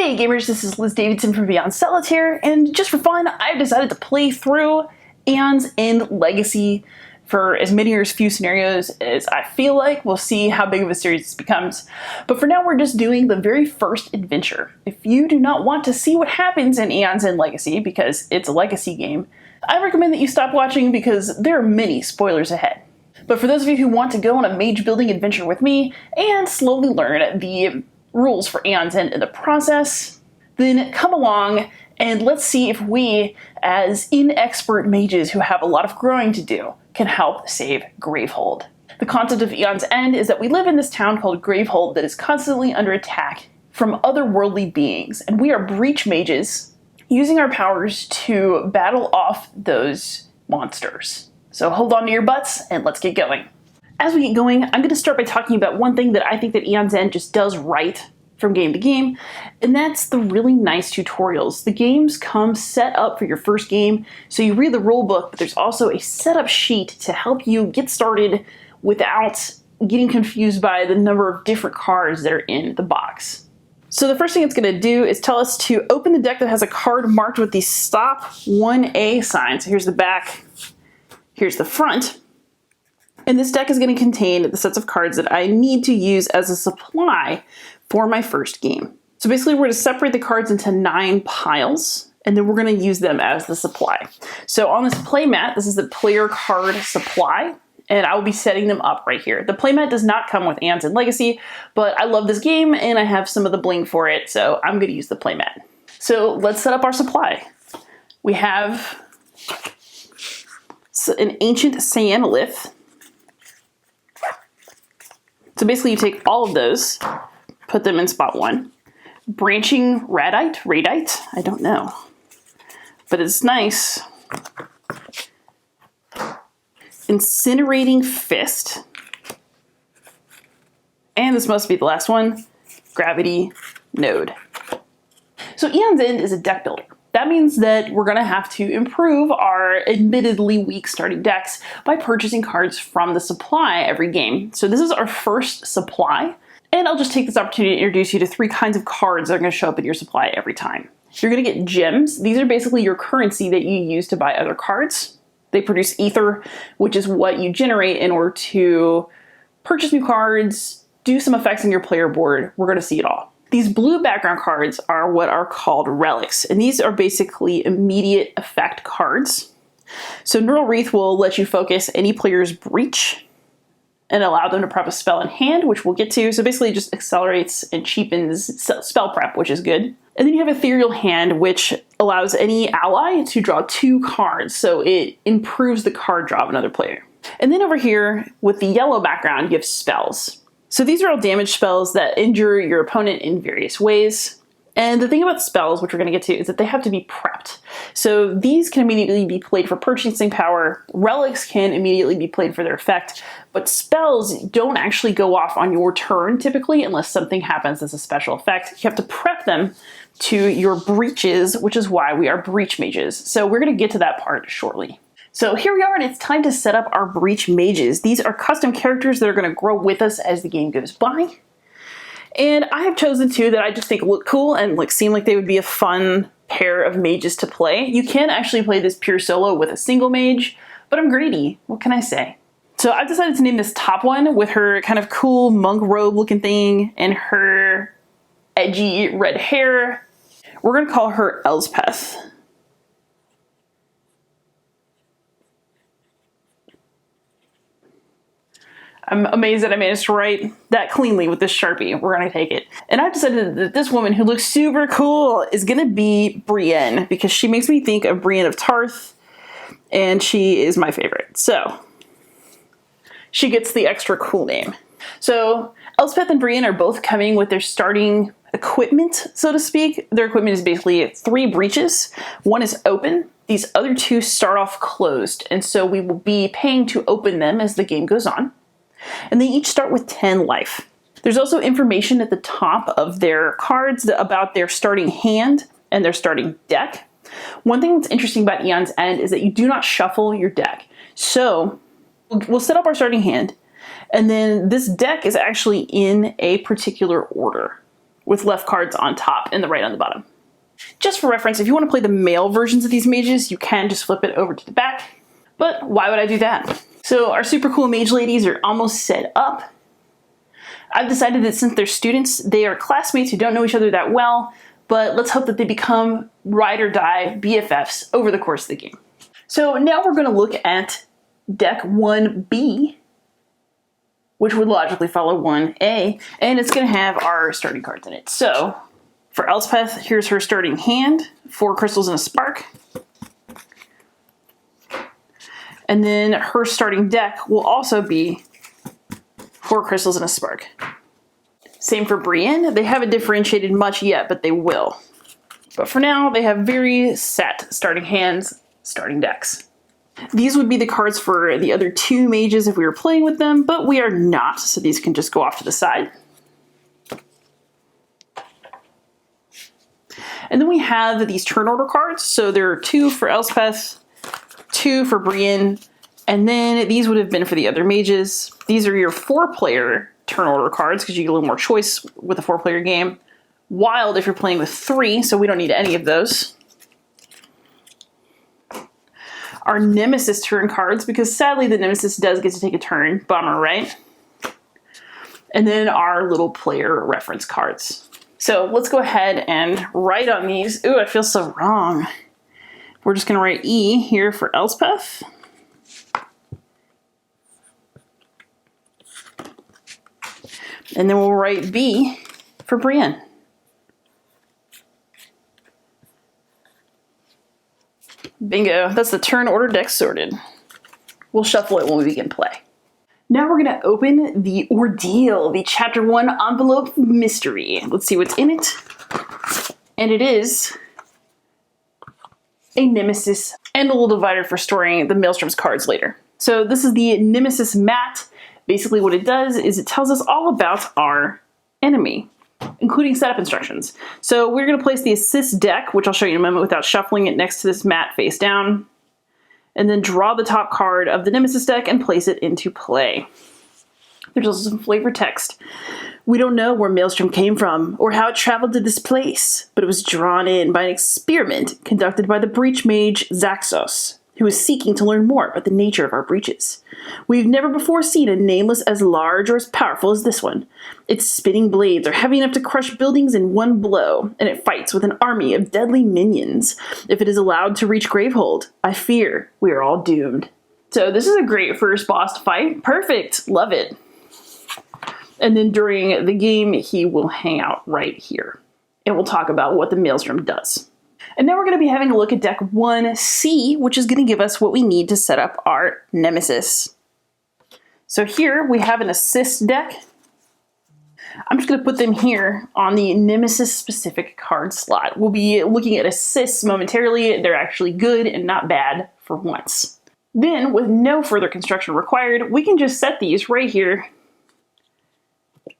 Hey gamers, this is Liz Davidson from Beyond Solitaire, and just for fun, I've decided to play through Aeon's End Legacy for as many or as few scenarios as I feel like. We'll see how big of a series this becomes. But for now, we're just doing the very first adventure. If you do not want to see what happens in Aeon's End Legacy, because it's a legacy game, I recommend that you stop watching because there are many spoilers ahead. But for those of you who want to go on a mage building adventure with me and slowly learn the rules for Aeon's End in the process, then come along and let's see if we, as inexpert mages who have a lot of growing to do, can help save Gravehold. The concept of Aeon's End is that we live in this town called Gravehold that is constantly under attack from otherworldly beings, and we are breach mages using our powers to battle off those monsters. So hold on to your butts and let's get going. As we get going, I'm going to start by talking about one thing that I think that Aeon's End just does right from game to game, and that's the really nice tutorials. The games come set up for your first game, so you read the rule book, but there's also a setup sheet to help you get started without getting confused by the number of different cards that are in the box. So the first thing it's going to do is tell us to open the deck that has a card marked with the stop 1A sign. So here's the back, here's the front. And this deck is going to contain the sets of cards that I need to use as a supply for my first game. So basically we're going to separate the cards into 9 piles, and then we're going to use them as the supply. So on this playmat, this is the player card supply, and I will be setting them up right here. The playmat does not come with Aeon's End Legacy, but I love this game and I have some of the bling for it, so I'm going to use the playmat. So let's set up our supply. We have an ancient Cyanolith. So basically you take all of those, put them in spot 1. Branching radite, I don't know, but it's nice. Incinerating Fist. And this must be the last one, Gravity Node. So Aeon's End is a deck builder. That means that we're going to have to improve our admittedly weak starting decks by purchasing cards from the supply every game. So this is our first supply, and I'll just take this opportunity to introduce you to 3 kinds of cards that are going to show up in your supply every time. You're going to get gems. These are basically your currency that you use to buy other cards. They produce ether, which is what you generate in order to purchase new cards, do some effects on your player board. We're going to see it all. These blue background cards are what are called relics, and these are basically immediate effect cards. So Neural Wreath will let you focus any player's breach and allow them to prep a spell in hand, which we'll get to. So basically it just accelerates and cheapens spell prep, which is good. And then you have Ethereal Hand, which allows any ally to draw 2 cards, so it improves the card draw of another player. And then over here, with the yellow background, you have spells. So these are all damage spells that injure your opponent in various ways. And the thing about spells, which we're going to get to, is that they have to be prepped. So these can immediately be played for purchasing power, relics can immediately be played for their effect, but spells don't actually go off on your turn typically unless something happens as a special effect. You have to prep them to your breaches, which is why we are breach mages. So we're going to get to that part shortly. So here we are, and it's time to set up our breach mages. These are custom characters that are going to grow with us as the game goes by. And I have chosen 2 that I just think look cool and seem like they would be a fun pair of mages to play. You can actually play this pure solo with a single mage, but I'm greedy. What can I say? So I've decided to name this top one with her kind of cool monk robe looking thing and her edgy red hair. We're going to call her Elspeth. I'm amazed that I managed to write that cleanly with this Sharpie. We're going to take it. And I've decided that this woman who looks super cool is going to be Brienne, because she makes me think of Brienne of Tarth, and she is my favorite. So she gets the extra cool name. So Elspeth and Brienne are both coming with their starting equipment, so to speak. Their equipment is basically 3 breaches. 1 is open. These other 2 start off closed, and so we will be paying to open them as the game goes on. And they each start with 10 life. There's also information at the top of their cards about their starting hand and their starting deck. One thing that's interesting about Aeon's End is that you do not shuffle your deck. So we'll set up our starting hand, and then this deck is actually in a particular order. with left cards on top and the right on the bottom. Just for reference, if you want to play the male versions of these mages, you can just flip it over to the back. But why would I do that? So our super cool mage ladies are almost set up. I've decided that since they're students, they are classmates who don't know each other that well, but let's hope that they become ride or die BFFs over the course of the game. So now we're going to look at deck 1B, which would logically follow 1A, and it's going to have our starting cards in it. So for Elspeth, here's her starting hand, 4 crystals and a spark. And then her starting deck will also be 4 crystals and a spark. Same for Brienne. They haven't differentiated much yet, but they will. But for now, they have very set starting hands, starting decks. These would be the cards for the other 2 mages if we were playing with them, but we are not, so these can just go off to the side. And then we have these turn order cards. So there are 2 for Elspeth, 2 for Brienne, and then these would have been for the other mages. These are your 4-player turn order cards because you get a little more choice with a 4-player game. Wild if you're playing with 3, so we don't need any of those. Our Nemesis turn cards, because sadly the Nemesis does get to take a turn. Bummer, right? And then our little player reference cards. So let's go ahead and write on these. Ooh, I feel so wrong. We're just going to write E here for Elspeth. And then we'll write B for Brienne. Bingo, that's the turn order deck sorted. We'll shuffle it when we begin play. Now we're going to open the Ordeal, the Chapter 1 envelope mystery. Let's see what's in it. And it is a Nemesis and a little divider for storing the Maelstrom's cards later. So this is the Nemesis mat. Basically what it does is it tells us all about our enemy, including setup instructions. So we're going to place the assist deck, which I'll show you in a moment without shuffling it, next to this mat face down. And then draw the top card of the Nemesis deck and place it into play. There's also some flavor text. We don't know where Maelstrom came from or how it traveled to this place, but it was drawn in by an experiment conducted by the breach mage Zaxos, who is seeking to learn more about the nature of our breaches. We've never before seen a nameless as large or as powerful as this one. Its spinning blades are heavy enough to crush buildings in one blow, and it fights with an army of deadly minions. If it is allowed to reach Gravehold, I fear we are all doomed. So this is a great first boss fight. Perfect. Love it. And then during the game, he will hang out right here. And we'll talk about what the Maelstrom does. And now we're going to be having a look at deck 1C, which is going to give us what we need to set up our Nemesis. So here we have an assist deck. I'm just going to put them here on the Nemesis specific card slot. We'll be looking at assists momentarily. They're actually good and not bad for once. Then, with no further construction required, we can just set these right here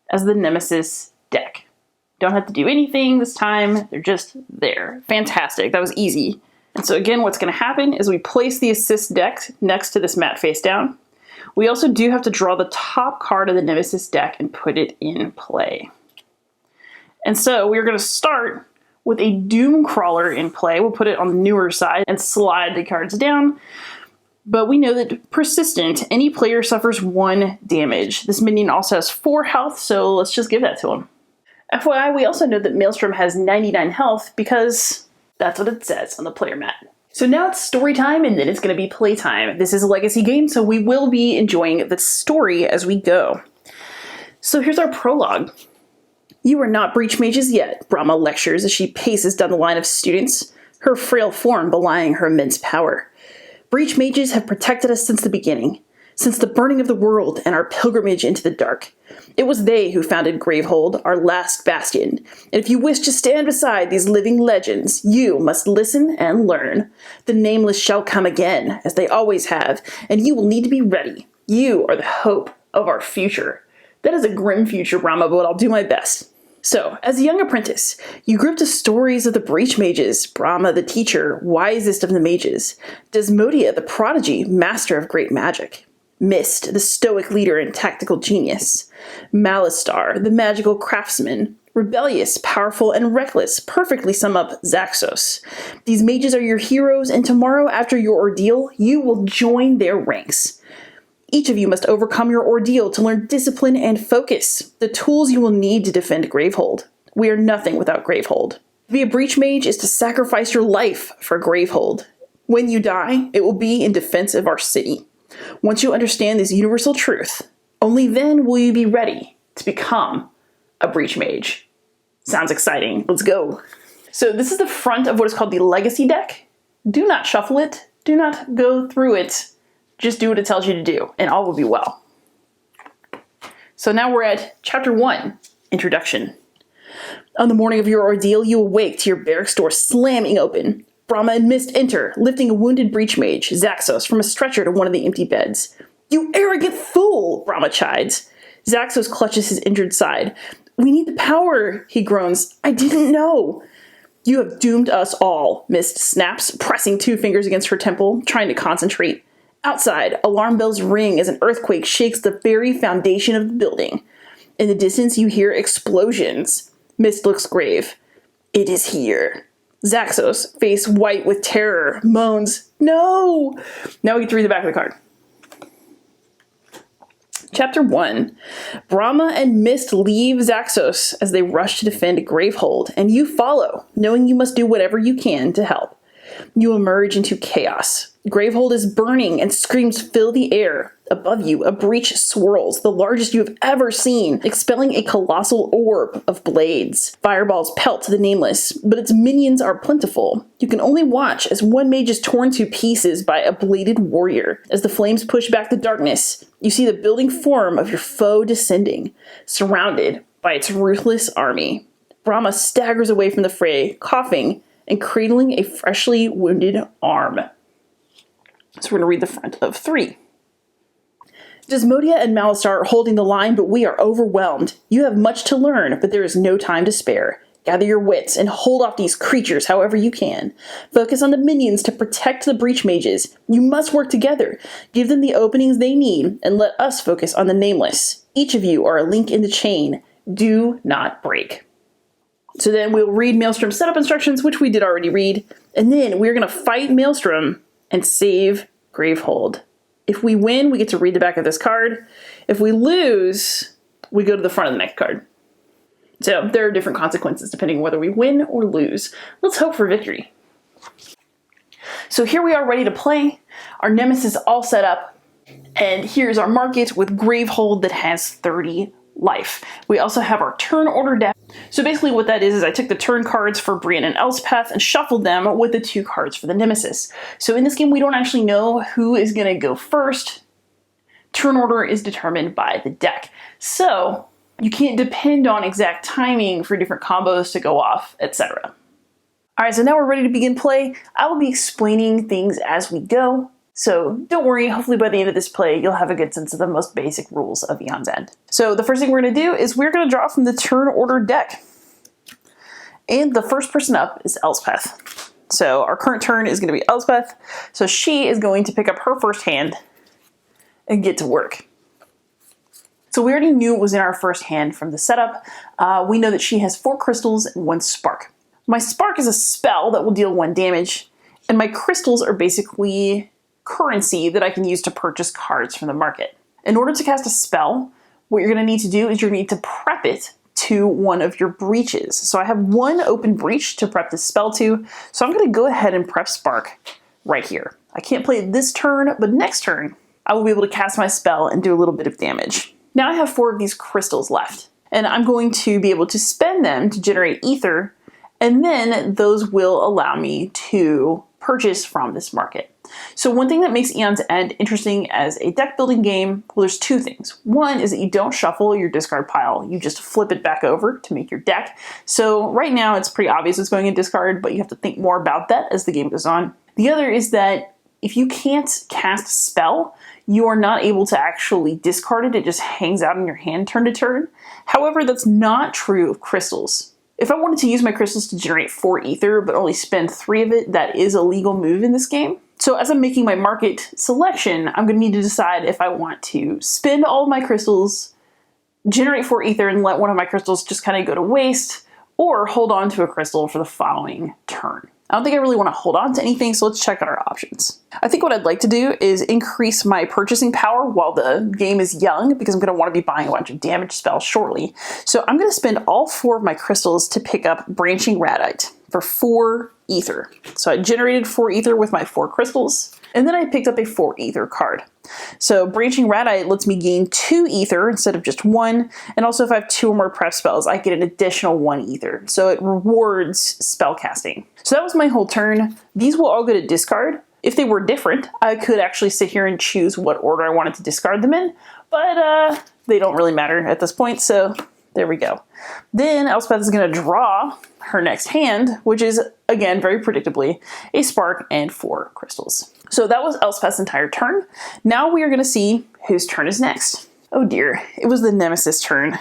as the Nemesis deck. Don't have to do anything this time. They're just there. Fantastic. That was easy. And so again, what's going to happen is we place the assist deck next to this mat face down. We also do have to draw the top card of the Nemesis deck and put it in play. And so we're going to start with a Doom Crawler in play. We'll put it on the newer side and slide the cards down. But we know that persistent, any player suffers 1 damage. This minion also has 4 health, so let's just give that to him. FYI, we also know that Maelstrom has 99 health because that's what it says on the player mat. So now it's story time and then it's going to be play time. This is a legacy game, so we will be enjoying the story as we go. So here's our prologue. You are not breach mages yet, Brahma lectures as she paces down the line of students, her frail form belying her immense power. Breach mages have protected us since the beginning, since the burning of the world and our pilgrimage into the dark. It was they who founded Gravehold, our last bastion, and if you wish to stand beside these living legends, you must listen and learn. The nameless shall come again, as they always have, and you will need to be ready. You are the hope of our future. That is a grim future, Brahma, but I'll do my best. So, as a young apprentice, you grew up to stories of the breach mages, Brahma the teacher, wisest of the mages, Desmodia the prodigy, master of great magic, Mist, the stoic leader and tactical genius, Malistar, the magical craftsman, Rebellious, powerful, and reckless perfectly sum up Zaxos. These mages are your heroes, and tomorrow, after your ordeal, you will join their ranks. Each of you must overcome your ordeal to learn discipline and focus, the tools you will need to defend Gravehold. We are nothing without Gravehold. To be a breach mage is to sacrifice your life for Gravehold. When you die, it will be in defense of our city. Once you understand this universal truth, only then will you be ready to become a breach mage. Sounds exciting. Let's go. So this is the front of what is called the Legacy deck. Do not shuffle it. Do not go through it. Just do what it tells you to do, and all will be well. So now we're at Chapter 1, Introduction. On the morning of your ordeal, you awake to your barracks door slamming open. Brahma and Mist enter, lifting a wounded breach mage, Zaxos, from a stretcher to one of the empty beds. "You arrogant fool!" Brahma chides. Zaxos clutches his injured side. "We need the power," he groans. "I didn't know." "You have doomed us all," Mist snaps, pressing 2 fingers against her temple, trying to concentrate. Outside, alarm bells ring as an earthquake shakes the very foundation of the building. In the distance, you hear explosions. Mist looks grave. "It is here." Zaxos, face white with terror, moans, "No!" Now we get to read the back of the card. Chapter 1. Brahma and Mist leave Zaxos as they rush to defend Gravehold, and you follow, knowing you must do whatever you can to help. You emerge into chaos. Gravehold is burning and screams fill the air. Above you, a breach swirls, the largest you have ever seen, expelling a colossal orb of blades. Fireballs pelt the Nameless, but its minions are plentiful. You can only watch as one mage is torn to pieces by a bladed warrior. As the flames push back the darkness, you see the building form of your foe descending, surrounded by its ruthless army. Brahma staggers away from the fray, coughing and cradling a freshly wounded arm. So we're going to read the front of 3. Desmodia and Malistar are holding the line, but we are overwhelmed. You have much to learn, but there is no time to spare. Gather your wits and hold off these creatures however you can. Focus on the minions to protect the breach mages. You must work together. Give them the openings they need, and let us focus on the Nameless. Each of you are a link in the chain. Do not break. So then we'll read Maelstrom's setup instructions, which we did already read, and then we're going to fight Maelstrom and save Gravehold. If we win, we get to read the back of this card. If we lose, we go to the front of the next card. So there are different consequences depending on whether we win or lose. Let's hope for victory. So here we are ready to play. Our Nemesis all set up. And here's our market with Gravehold that has 30 life. We also have our turn order deck. So basically what that is I took the turn cards for Brienne and Elspeth and shuffled them with the 2 cards for the Nemesis. So in this game we don't actually know who is going to go first. Turn order is determined by the deck. So you can't depend on exact timing for different combos to go off, etc. Alright, so now we're ready to begin play. I will be explaining things as we go. So don't worry, hopefully by the end of this play, you'll have a good sense of the most basic rules of Aeon's End. So the first thing we're going to do is we're going to draw from the turn order deck. And the first person up is Elspeth. So our current turn is going to be Elspeth. So she is going to pick up her first hand and get to work. So we already knew it was in our first hand from the setup. We know that she has 4 crystals and 1 spark. My spark is a spell that will deal 1 damage. And my crystals are basically currency that I can use to purchase cards from the market. In order to cast a spell, what you're going to need to do is you're going to need to prep it to one of your breaches. So I have 1 open breach to prep this spell to, so I'm going to go ahead and prep Spark right here. I can't play it this turn, but next turn I will be able to cast my spell and do a little bit of damage. Now I have 4 of these crystals left, and I'm going to be able to spend them to generate ether, and then those will allow me to purchase from this market. So one thing that makes Aeon's End interesting as a deck building game, well, there's 2 things. One is that you don't shuffle your discard pile, you just flip it back over to make your deck. So right now it's pretty obvious it's going in discard, but you have to think more about that as the game goes on. The other is that if you can't cast a spell, you are not able to actually discard it, it just hangs out in your hand turn to turn. However, that's not true of crystals. If I wanted to use my crystals to generate 4 ether, but only spend 3 of it, that is a legal move in this game. So as I'm making my market selection, I'm going to need to decide if I want to spend all of my crystals generate 4 ether and let one of my crystals just kind of go to waste, or hold on to a crystal for the following turn. I don't think I really want to hold on to anything, so let's check out our options. I think what I'd like to do is increase my purchasing power while the game is young, because I'm going to want to be buying a bunch of damage spells shortly. So I'm going to spend all 4 of my crystals to pick up Branching Radite for 4 ether. So I generated 4 ether with my 4 crystals, and then I picked up a 4 ether card. So Branching Radite lets me gain 2 ether instead of just 1, and also if I have 2 or more prep spells, I get an additional 1 ether. So it rewards spell casting. So that was my whole turn. These will all go to discard. If they were different, I could actually sit here and choose what order I wanted to discard them in, but they don't really matter at this point, so there we go. Then Elspeth is going to draw her next hand, which is, again, very predictably, a spark and 4 crystals. So that was Elspeth's entire turn. Now we are going to see whose turn is next. Oh dear, it was the Nemesis turn.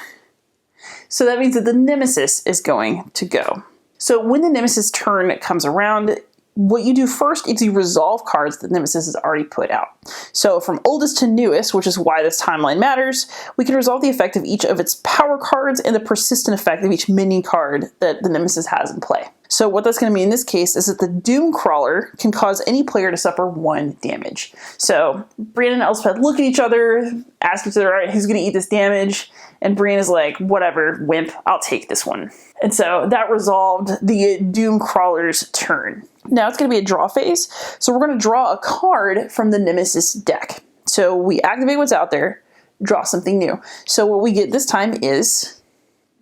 So that means that the Nemesis is going to go. So when the Nemesis turn comes around, what you do first is you resolve cards that Nemesis has already put out. So from oldest to newest, which is why this timeline matters, we can resolve the effect of each of its power cards and the persistent effect of each minion card that the Nemesis has in play. So what that's going to mean in this case is that the Doom Crawler can cause any player to suffer 1 damage. So Brienne and Elspeth look at each other, ask each other, all right, who's going to eat this damage? And Brienne is like, whatever, wimp, I'll take this one. And so that resolved the Doom Crawler's turn. Now it's going to be a draw phase. So we're going to draw a card from the Nemesis deck. So we activate what's out there, draw something new. So what we get this time is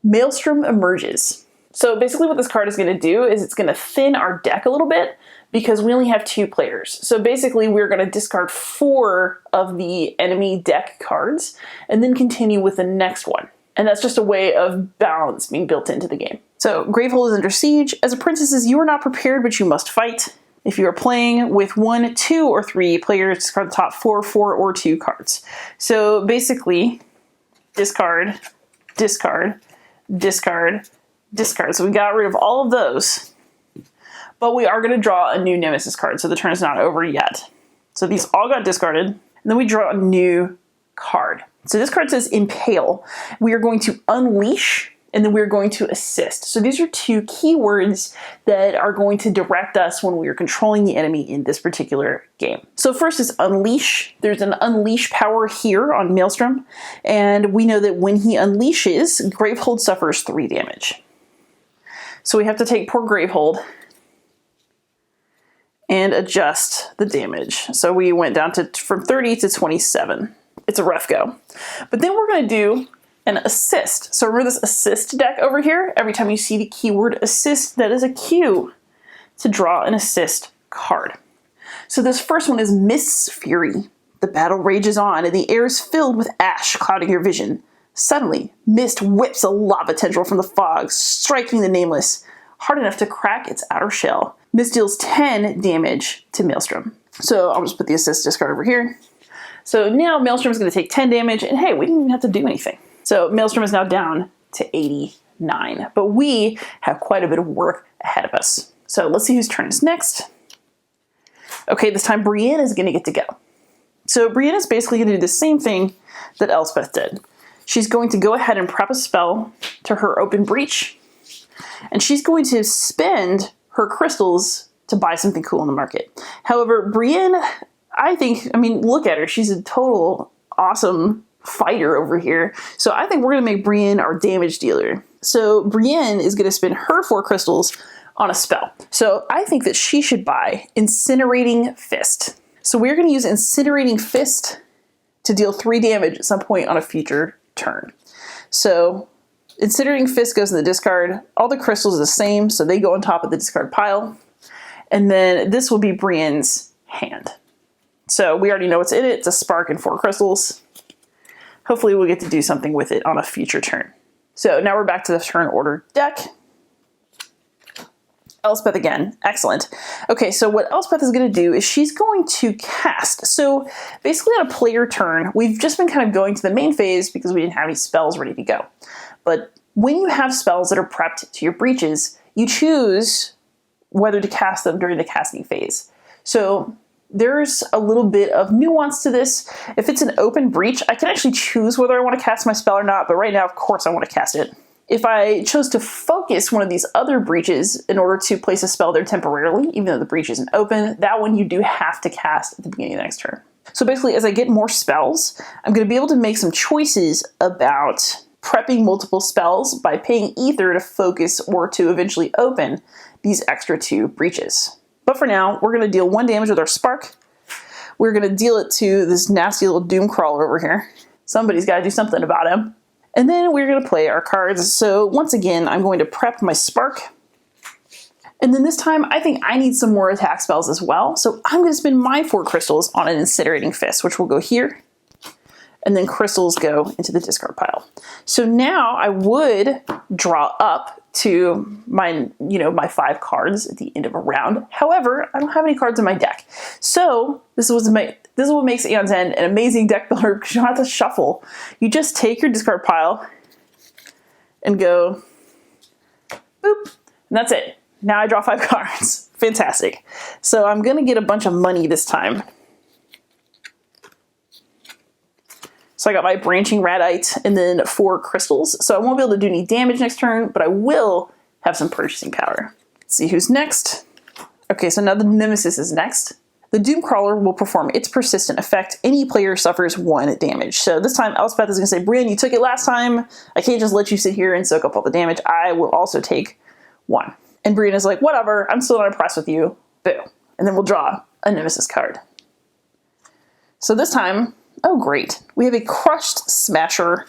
Maelstrom Emerges. So basically what this card is going to do is it's going to thin our deck a little bit because we only have 2 players. So basically we're going to discard 4 of the enemy deck cards and then continue with the next one. And that's just a way of balance being built into the game. So Gravehold is under siege. As a princess, you are not prepared, but you must fight. If you are playing with 1, 2, or 3 players, discard the top 4, or 2 cards. So basically, discard, discard, discard, discard. So we got rid of all of those. But we are going to draw a new Nemesis card, so the turn is not over yet. So these all got discarded, and then we draw a new card. So this card says Impale. We are going to unleash, and then we're going to assist. So these are 2 keywords that are going to direct us when we are controlling the enemy in this particular game. So first is Unleash. There's an Unleash power here on Maelstrom, and we know that when he unleashes, Gravehold suffers 3 damage. So we have to take poor Gravehold and adjust the damage. So we went down from 30 to 27. It's a rough go. But then we're going to do an assist. So remember this assist deck over here? Every time you see the keyword assist, that is a cue to draw an assist card. So this first one is Mist's Fury. The battle rages on and the air is filled with ash clouding your vision. Suddenly, Mist whips a lava tendril from the fog, striking the Nameless hard enough to crack its outer shell. Mist deals 10 damage to Maelstrom. So I'll just put the assist discard over here. So now Maelstrom is going to take 10 damage, and hey, we didn't even have to do anything. So Maelstrom is now down to 89, but we have quite a bit of work ahead of us. So let's see whose turn is next. Okay, this time Brienne is going to get to go. So Brienne is basically going to do the same thing that Elspeth did. She's going to go ahead and prep a spell to her Open Breach, and she's going to spend her crystals to buy something cool in the market. However, Brienne, I mean, look at her. She's a total awesome fighter over here. So I think we're going to make Brienne our damage dealer. So Brienne is going to spend her 4 crystals on a spell. So I think that she should buy Incinerating Fist. So we're going to use Incinerating Fist to deal 3 damage at some point on a future turn. So Incinerating Fist goes in the discard. All the crystals are the same, so they go on top of the discard pile. And then this will be Brienne's hand. So we already know what's in it. It's a spark and 4 crystals. Hopefully we'll get to do something with it on a future turn. So now we're back to the turn order deck. Elspeth again. Excellent. Okay, so what Elspeth is going to do is she's going to cast. So basically on a player turn, we've just been kind of going to the main phase because we didn't have any spells ready to go. But when you have spells that are prepped to your breaches, you choose whether to cast them during the casting phase. So there's a little bit of nuance to this. If it's an open breach, I can actually choose whether I want to cast my spell or not, but right now, of course, I want to cast it. If I chose to focus one of these other breaches in order to place a spell there temporarily, even though the breach isn't open, that one you do have to cast at the beginning of the next turn. So basically, as I get more spells, I'm going to be able to make some choices about prepping multiple spells by paying ether to focus or to eventually open these extra 2 breaches. But for now, we're going to deal 1 damage with our spark. We're going to deal it to this nasty little doom crawler over here. Somebody's got to do something about him. And then we're going to play our cards. So once again, I'm going to prep my spark. And then this time, I think I need some more attack spells as well. So I'm going to spend my 4 crystals on an incinerating fist, which will go here. And then crystals go into the discard pile. So now I would draw up to my, my 5 cards at the end of a round. However, I don't have any cards in my deck. So this is what makes Aeon's End an amazing deck builder, because you don't have to shuffle. You just take your discard pile and go boop, and that's it. Now I draw 5 cards. Fantastic. So I'm gonna get a bunch of money this time. So I got my branching radite and then 4 crystals. So I won't be able to do any damage next turn, but I will have some purchasing power. Let's see who's next. Okay, so now the Nemesis is next. The Doom Crawler will perform its persistent effect. Any player suffers 1 damage. So this time Elspeth is gonna say, Brienne, you took it last time. I can't just let you sit here and soak up all the damage. I will also take 1. And Brienne is like, whatever, I'm still not impressed with you. Boo. And then we'll draw a Nemesis card. So this time, oh great, we have a Crushed Smasher.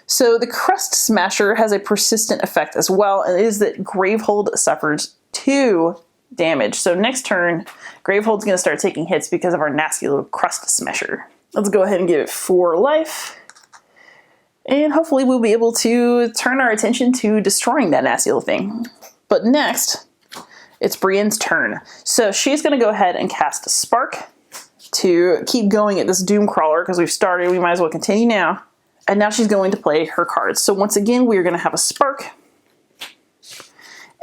So the Crushed Smasher has a persistent effect as well, and it is that Gravehold suffers 2 damage. So next turn, Gravehold's gonna start taking hits because of our nasty little Crust Smasher. Let's go ahead and give it 4 life. And hopefully we'll be able to turn our attention to destroying that nasty little thing. But next, it's Brienne's turn. So she's gonna go ahead and cast a Spark to keep going at this Doom Crawler, because we've started, we might as well continue now. And now she's going to play her cards. So once again, we're gonna have a Spark.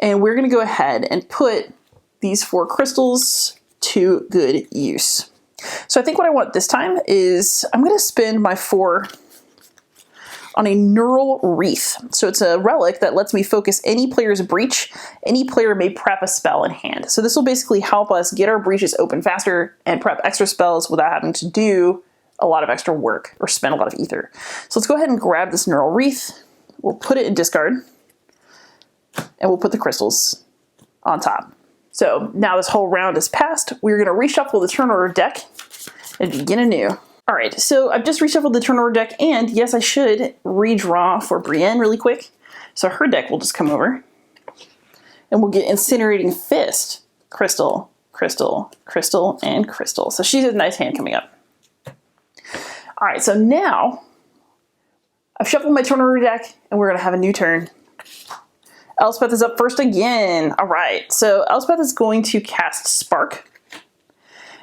And we're gonna go ahead and put these 4 crystals to good use. So I think what I want this time is, I'm gonna spend my 4 on a Neural Wreath. So it's a relic that lets me focus any player's breach. Any player may prep a spell in hand. So this will basically help us get our breaches open faster and prep extra spells without having to do a lot of extra work or spend a lot of ether. So let's go ahead and grab this Neural Wreath. We'll put it in discard and we'll put the crystals on top. So now this whole round is passed. We're gonna reshuffle the turn order deck and begin anew. All right, so I've just reshuffled the turn order deck, and yes, I should redraw for Brienne really quick. So her deck will just come over, and we'll get Incinerating Fist, Crystal, Crystal, Crystal, and Crystal. So she's a nice hand coming up. All right, so now I've shuffled my turn order deck, and we're gonna have a new turn. Elspeth is up first again. All right, so Elspeth is going to cast Spark.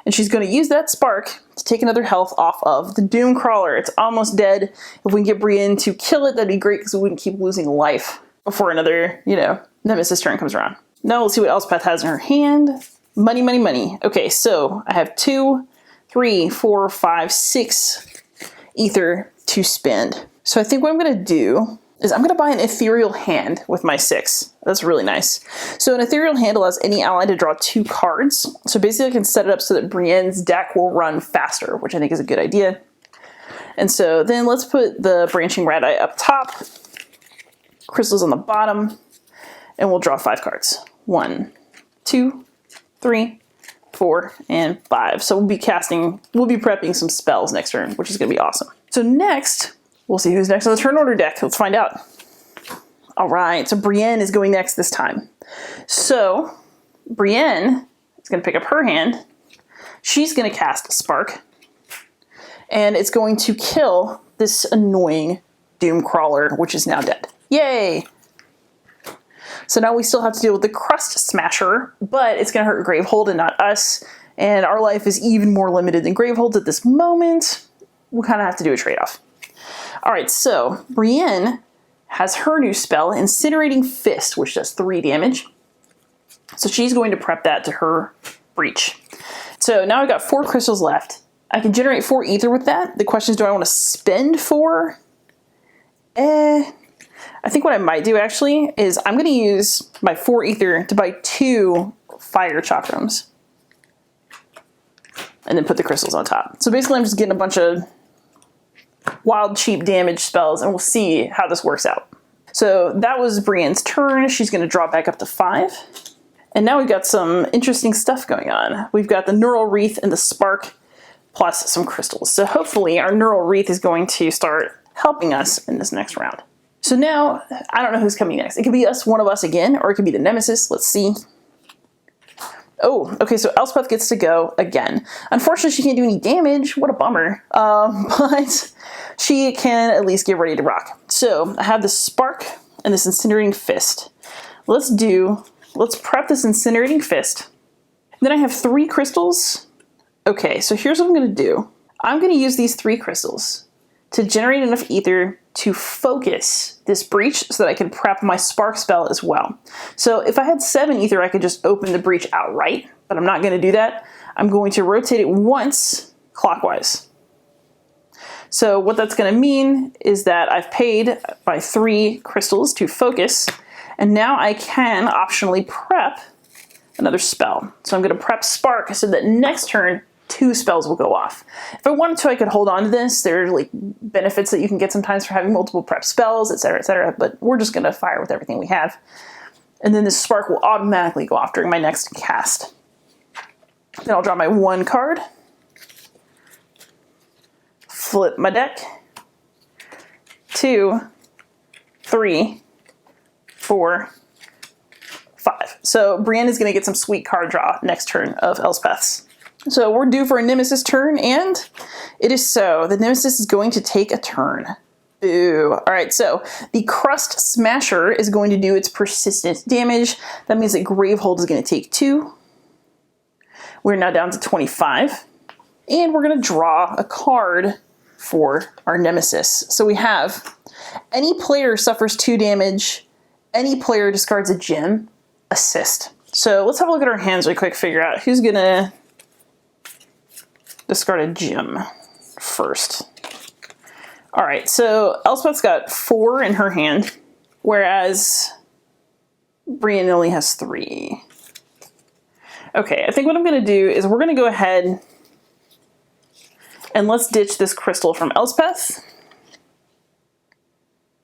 And she's going to use that Spark to take another health off of the Doom Crawler. It's almost dead. If we can get Brienne to kill it, that'd be great, because we wouldn't keep losing life before another, Nemesis turn comes around. Now we'll see what Elspeth has in her hand. Money, money, money. Okay, so I have 2, 3, 4, 5, 6 ether to spend. So I think what I'm going to do is I'm going to buy an Ethereal Hand with my 6. That's really nice. So an Ethereal Hand allows any ally to draw 2 cards. So basically I can set it up so that Brienne's deck will run faster, which I think is a good idea. And so then let's put the Branching Radite up top, crystals on the bottom, and we'll draw 5 cards. 1, 2, 3, 4, and 5. So we'll be prepping some spells next turn, which is going to be awesome. So next, we'll see who's next on the turn order deck. Let's find out. All right, so Brienne is going next this time. So Brienne is going to pick up her hand. She's going to cast Spark. And it's going to kill this annoying Doom Crawler, which is now dead. Yay! So now we still have to deal with the Crust Smasher, but it's going to hurt Gravehold and not us. And our life is even more limited than Gravehold's at this moment. We'll kind of have to do a trade-off. All right, so Brienne has her new spell, Incinerating Fist, which does 3 damage. So she's going to prep that to her breach. So now I've got 4 crystals left. I can generate 4 ether with that. The question is, do I want to spend 4? I think what I might do actually is I'm going to use my 4 ether to buy 2 fire chakrams. And then put the crystals on top. So basically I'm just getting a bunch of wild cheap damage spells, and we'll see how this works out. So that was Brienne's turn. She's going to draw back up to 5. And now we've got some interesting stuff going on. We've got the Neural Wreath and the Spark, plus some crystals. So hopefully our Neural Wreath is going to start helping us in this next round. So now, I don't know who's coming next. It could be one of us again, or it could be the Nemesis. Let's see. Oh, okay, so Elspeth gets to go again. Unfortunately, she can't do any damage. What a bummer. But she can at least get ready to rock. So I have the Spark and this Incinerating Fist. Let's prep this Incinerating Fist. Then I have 3 crystals. Okay, so here's what I'm going to do. I'm going to use these 3 crystals to generate enough ether to focus this breach so that I can prep my Spark spell as well. So if I had 7 ether, I could just open the breach outright, but I'm not going to do that. I'm going to rotate it once clockwise. So what that's going to mean is that I've paid my 3 crystals to focus, and now I can optionally prep another spell. So I'm going to prep Spark so that next turn 2 spells will go off. If I wanted to, I could hold on to this. There are like benefits that you can get sometimes for having multiple prep spells, etc., but we're just going to fire with everything we have. And then this Spark will automatically go off during my next cast. Then I'll draw my 1 card, flip my deck, 2, 3, 4, 5. So Brienne is going to get some sweet card draw next turn of Elspeth's. So we're due for a Nemesis turn, and it is so. The Nemesis is going to take a turn. Boo. All right, so the Crust Smasher is going to do its persistent damage. That means that Gravehold is going to take 2. We're now down to 25. And we're going to draw a card for our Nemesis. So we have any player suffers 2 damage, any player discards a gem, assist. So let's have a look at our hands really quick, figure out who's going to discard a gem first. All right, so Elspeth's got 4 in her hand, whereas Brienne only has 3. Okay, I think what I'm going to do is we're going to go ahead and let's ditch this crystal from Elspeth.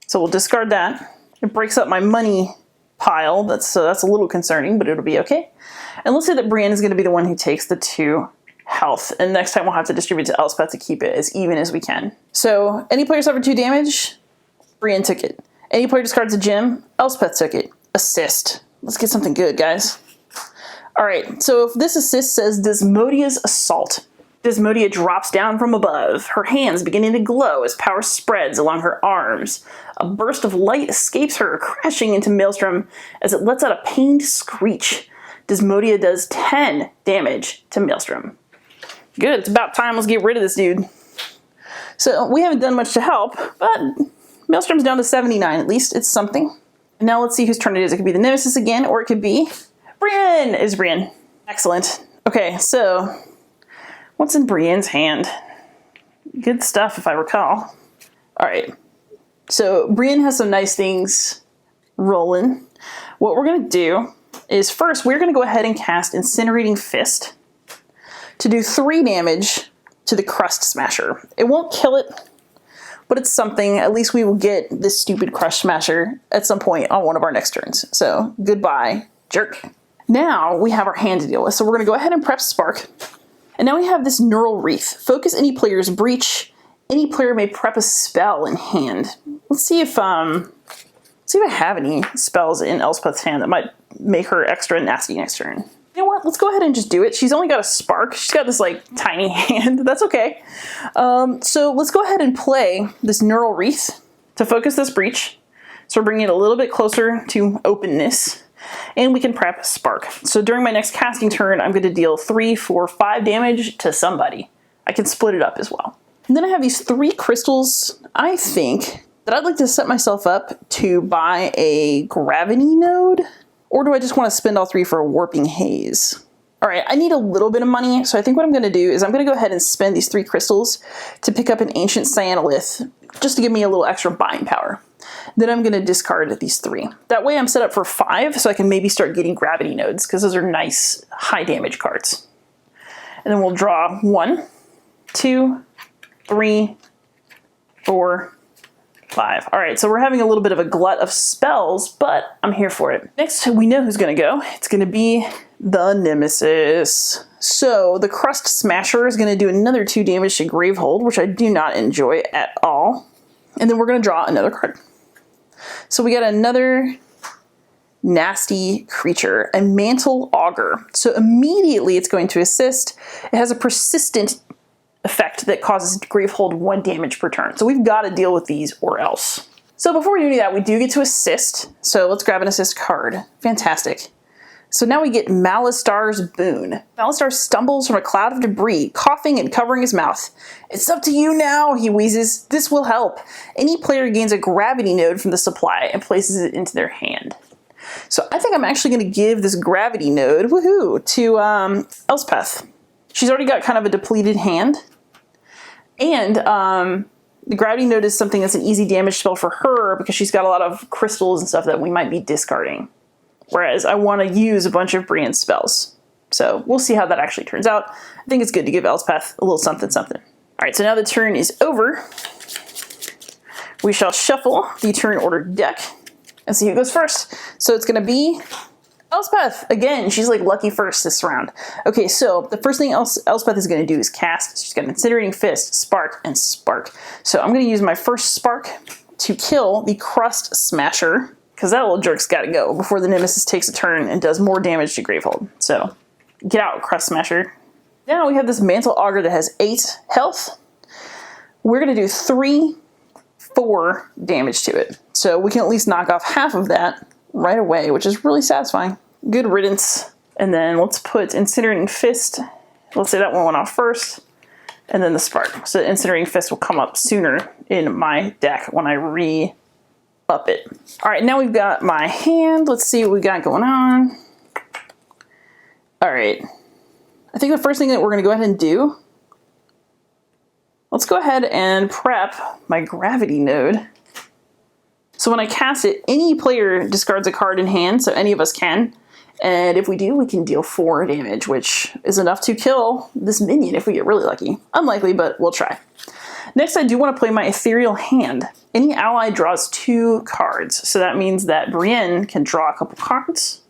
So we'll discard that. It breaks up my money pile. That's a little concerning, but it'll be okay. And let's say that Brienne is going to be the one who takes the 2 health, and next time we'll have to distribute to Elspeth to keep it as even as we can. So any player suffered 2 damage, Brienne took it. Any player discards a gem, Elspeth took it. Assist. Let's get something good, guys. All right, so if this assist says Desmodia's Assault, Desmodia drops down from above, her hands beginning to glow as power spreads along her arms. A burst of light escapes her, crashing into Maelstrom as it lets out a pained screech. Desmodia does 10 damage to Maelstrom. Good, it's about time. Let's get rid of this dude. So we haven't done much to help, but Maelstrom's down to 79 at least. It's something. And now let's see whose turn it is. It could be the Nemesis again, or it could be Brienne. Is Brienne. Excellent. Okay, so what's in Brienne's hand? Good stuff, if I recall. All right, so Brienne has some nice things rolling. What we're going to do is first, we're going to go ahead and cast Incinerating Fist to do 3 damage to the Crust Smasher. It won't kill it, but it's something. At least we will get this stupid Crust Smasher at some point on one of our next turns. So goodbye, jerk. Now we have our hand to deal with, so we're going to go ahead and prep Spark. And now we have this Neural Wreath. Focus any player's breach. Any player may prep a spell in hand. Let's see if I have any spells in Elspeth's hand that might make her extra nasty next turn. You know what? Let's go ahead and just do it. She's only got a Spark. She's got this like tiny hand. That's okay. So let's go ahead and play this Neural Wreath to focus this breach. So we're bringing it a little bit closer to openness. And we can prep Spark. So during my next casting turn, I'm going to deal 3, 4, 5 damage to somebody. I can split it up as well. And then I have these 3 crystals. I think that I'd like to set myself up to buy a Gravity Node. Or do I just want to spend all 3 for a Warping Haze? All right, I need a little bit of money, so I think what I'm gonna do is I'm gonna go ahead and spend these 3 crystals to pick up an ancient cyanolith, just to give me a little extra buying power. Then I'm gonna discard these 3. That way I'm set up for 5, so I can maybe start getting gravity nodes, because those are nice high damage cards. And then we'll draw 1, 2, 3, 4, 5. All right, so we're having a little bit of a glut of spells, but I'm here for it. Next, we know who's gonna go. It's gonna be the Nemesis. So the Crust Smasher is gonna do another 2 damage to Gravehold, which I do not enjoy at all. And then we're gonna draw another card. So we got another nasty creature, a Mantle Augur. So immediately it's going to assist. It has a persistent effect that causes Gravehold 1 damage per turn. So we've got to deal with these or else. So before we do any of that, we do get to assist. So let's grab an assist card. Fantastic. So now we get Malistar's Boon. Malistar stumbles from a cloud of debris, coughing and covering his mouth. "It's up to you now," he wheezes. "This will help. Any player gains a gravity node from the supply and places it into their hand." So I think I'm actually going to give this gravity node, woohoo, to Elspeth. She's already got kind of a depleted hand. And the gravity node is something that's an easy damage spell for her because she's got a lot of crystals and stuff that we might be discarding. Whereas I want to use a bunch of Brienne's spells. So we'll see how that actually turns out. I think it's good to give Elspeth a little something something. All right, so now the turn is over. We shall shuffle the turn order deck and see who goes first. So it's going to be Elspeth. Again, she's like lucky first this round. Okay, so the first thing Elspeth is going to do is cast. She's got an Incinerating Fist, Spark, and Spark. So I'm going to use my first Spark to kill the Crust Smasher, because that little jerk's got to go before the Nemesis takes a turn and does more damage to Gravehold. So get out, Crust Smasher. Now we have this Mantle Augur that has 8 health. We're going to do 3, 4 damage to it. So we can at least knock off half of that right away, which is really satisfying. Good riddance. And then let's put Incinerating Fist. Let's say that one went off first. And then the Spark. So the Incinerating Fist will come up sooner in my deck when I re-up it. All right, now we've got my hand. Let's see what we got going on. All right. I think the first thing that we're going to go ahead and do, let's go ahead and prep my gravity node. So when I cast it, any player discards a card in hand, so any of us can. And if we do, we can deal 4 damage, which is enough to kill this minion if we get really lucky. Unlikely, but we'll try. Next, I do want to play my Ethereal Hand. Any ally draws 2 cards, so that means that Brienne can draw a couple cards.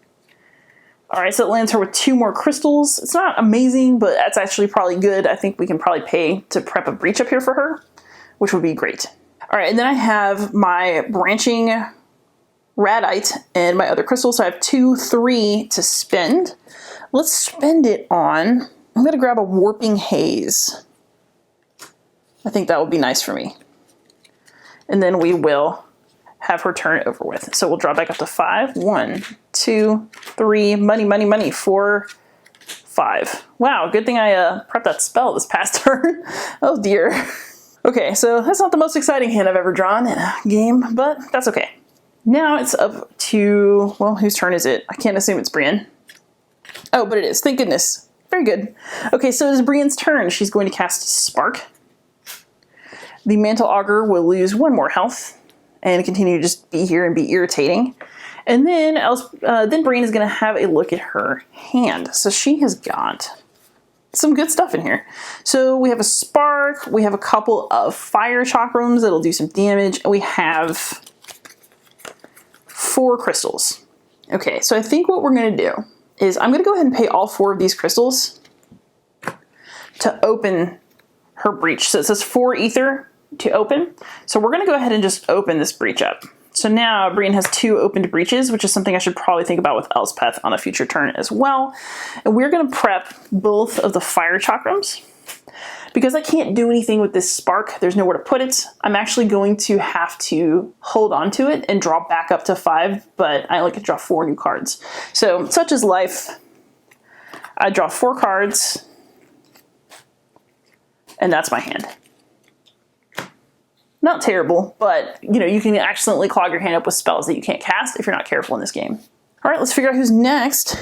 All right, so it lands her with 2 more crystals. It's not amazing, but that's actually probably good. I think we can probably pay to prep a breach up here for her, which would be great. All right, and then I have my Branching Radite and my other crystals. So I have 2, 3 to spend. Let's spend it on, I'm going to grab a Warping Haze. I think that would be nice for me. And then we will have her turn over with. So we'll draw back up to 5. 1, 2, 3, money, money, money, 4, 5. Wow, good thing I prepped that spell this past turn. Oh dear. Okay, so that's not the most exciting hand I've ever drawn in a game, but that's okay. Now it's up to, well, whose turn is it? I can't assume it's Brienne. Oh, but it is. Thank goodness. Very good. Okay, so it's Brienne's turn. She's going to cast Spark. The Mantle Augur will lose 1 more health and continue to just be here and be irritating. And then Brienne is going to have a look at her hand. So she has got some good stuff in here. So we have a Spark, we have a couple of Fire Chakrams that'll do some damage, and we have 4 crystals. Okay, so I think what we're going to do is I'm going to go ahead and pay all 4 of these crystals to open her breach. So it says 4 ether to open. So we're going to go ahead and just open this breach up. So now Brienne has 2 opened breaches, which is something I should probably think about with Elspeth on a future turn as well. And we're going to prep both of the Fire Chakrams. Because I can't do anything with this Spark, there's nowhere to put it, I'm actually going to have to hold on to it and draw back up to 5, but I only can draw 4 new cards. So, such is life. I draw 4 cards, and that's my hand. Not terrible, but you know, you can accidentally clog your hand up with spells that you can't cast if you're not careful in this game. All right, let's figure out who's next.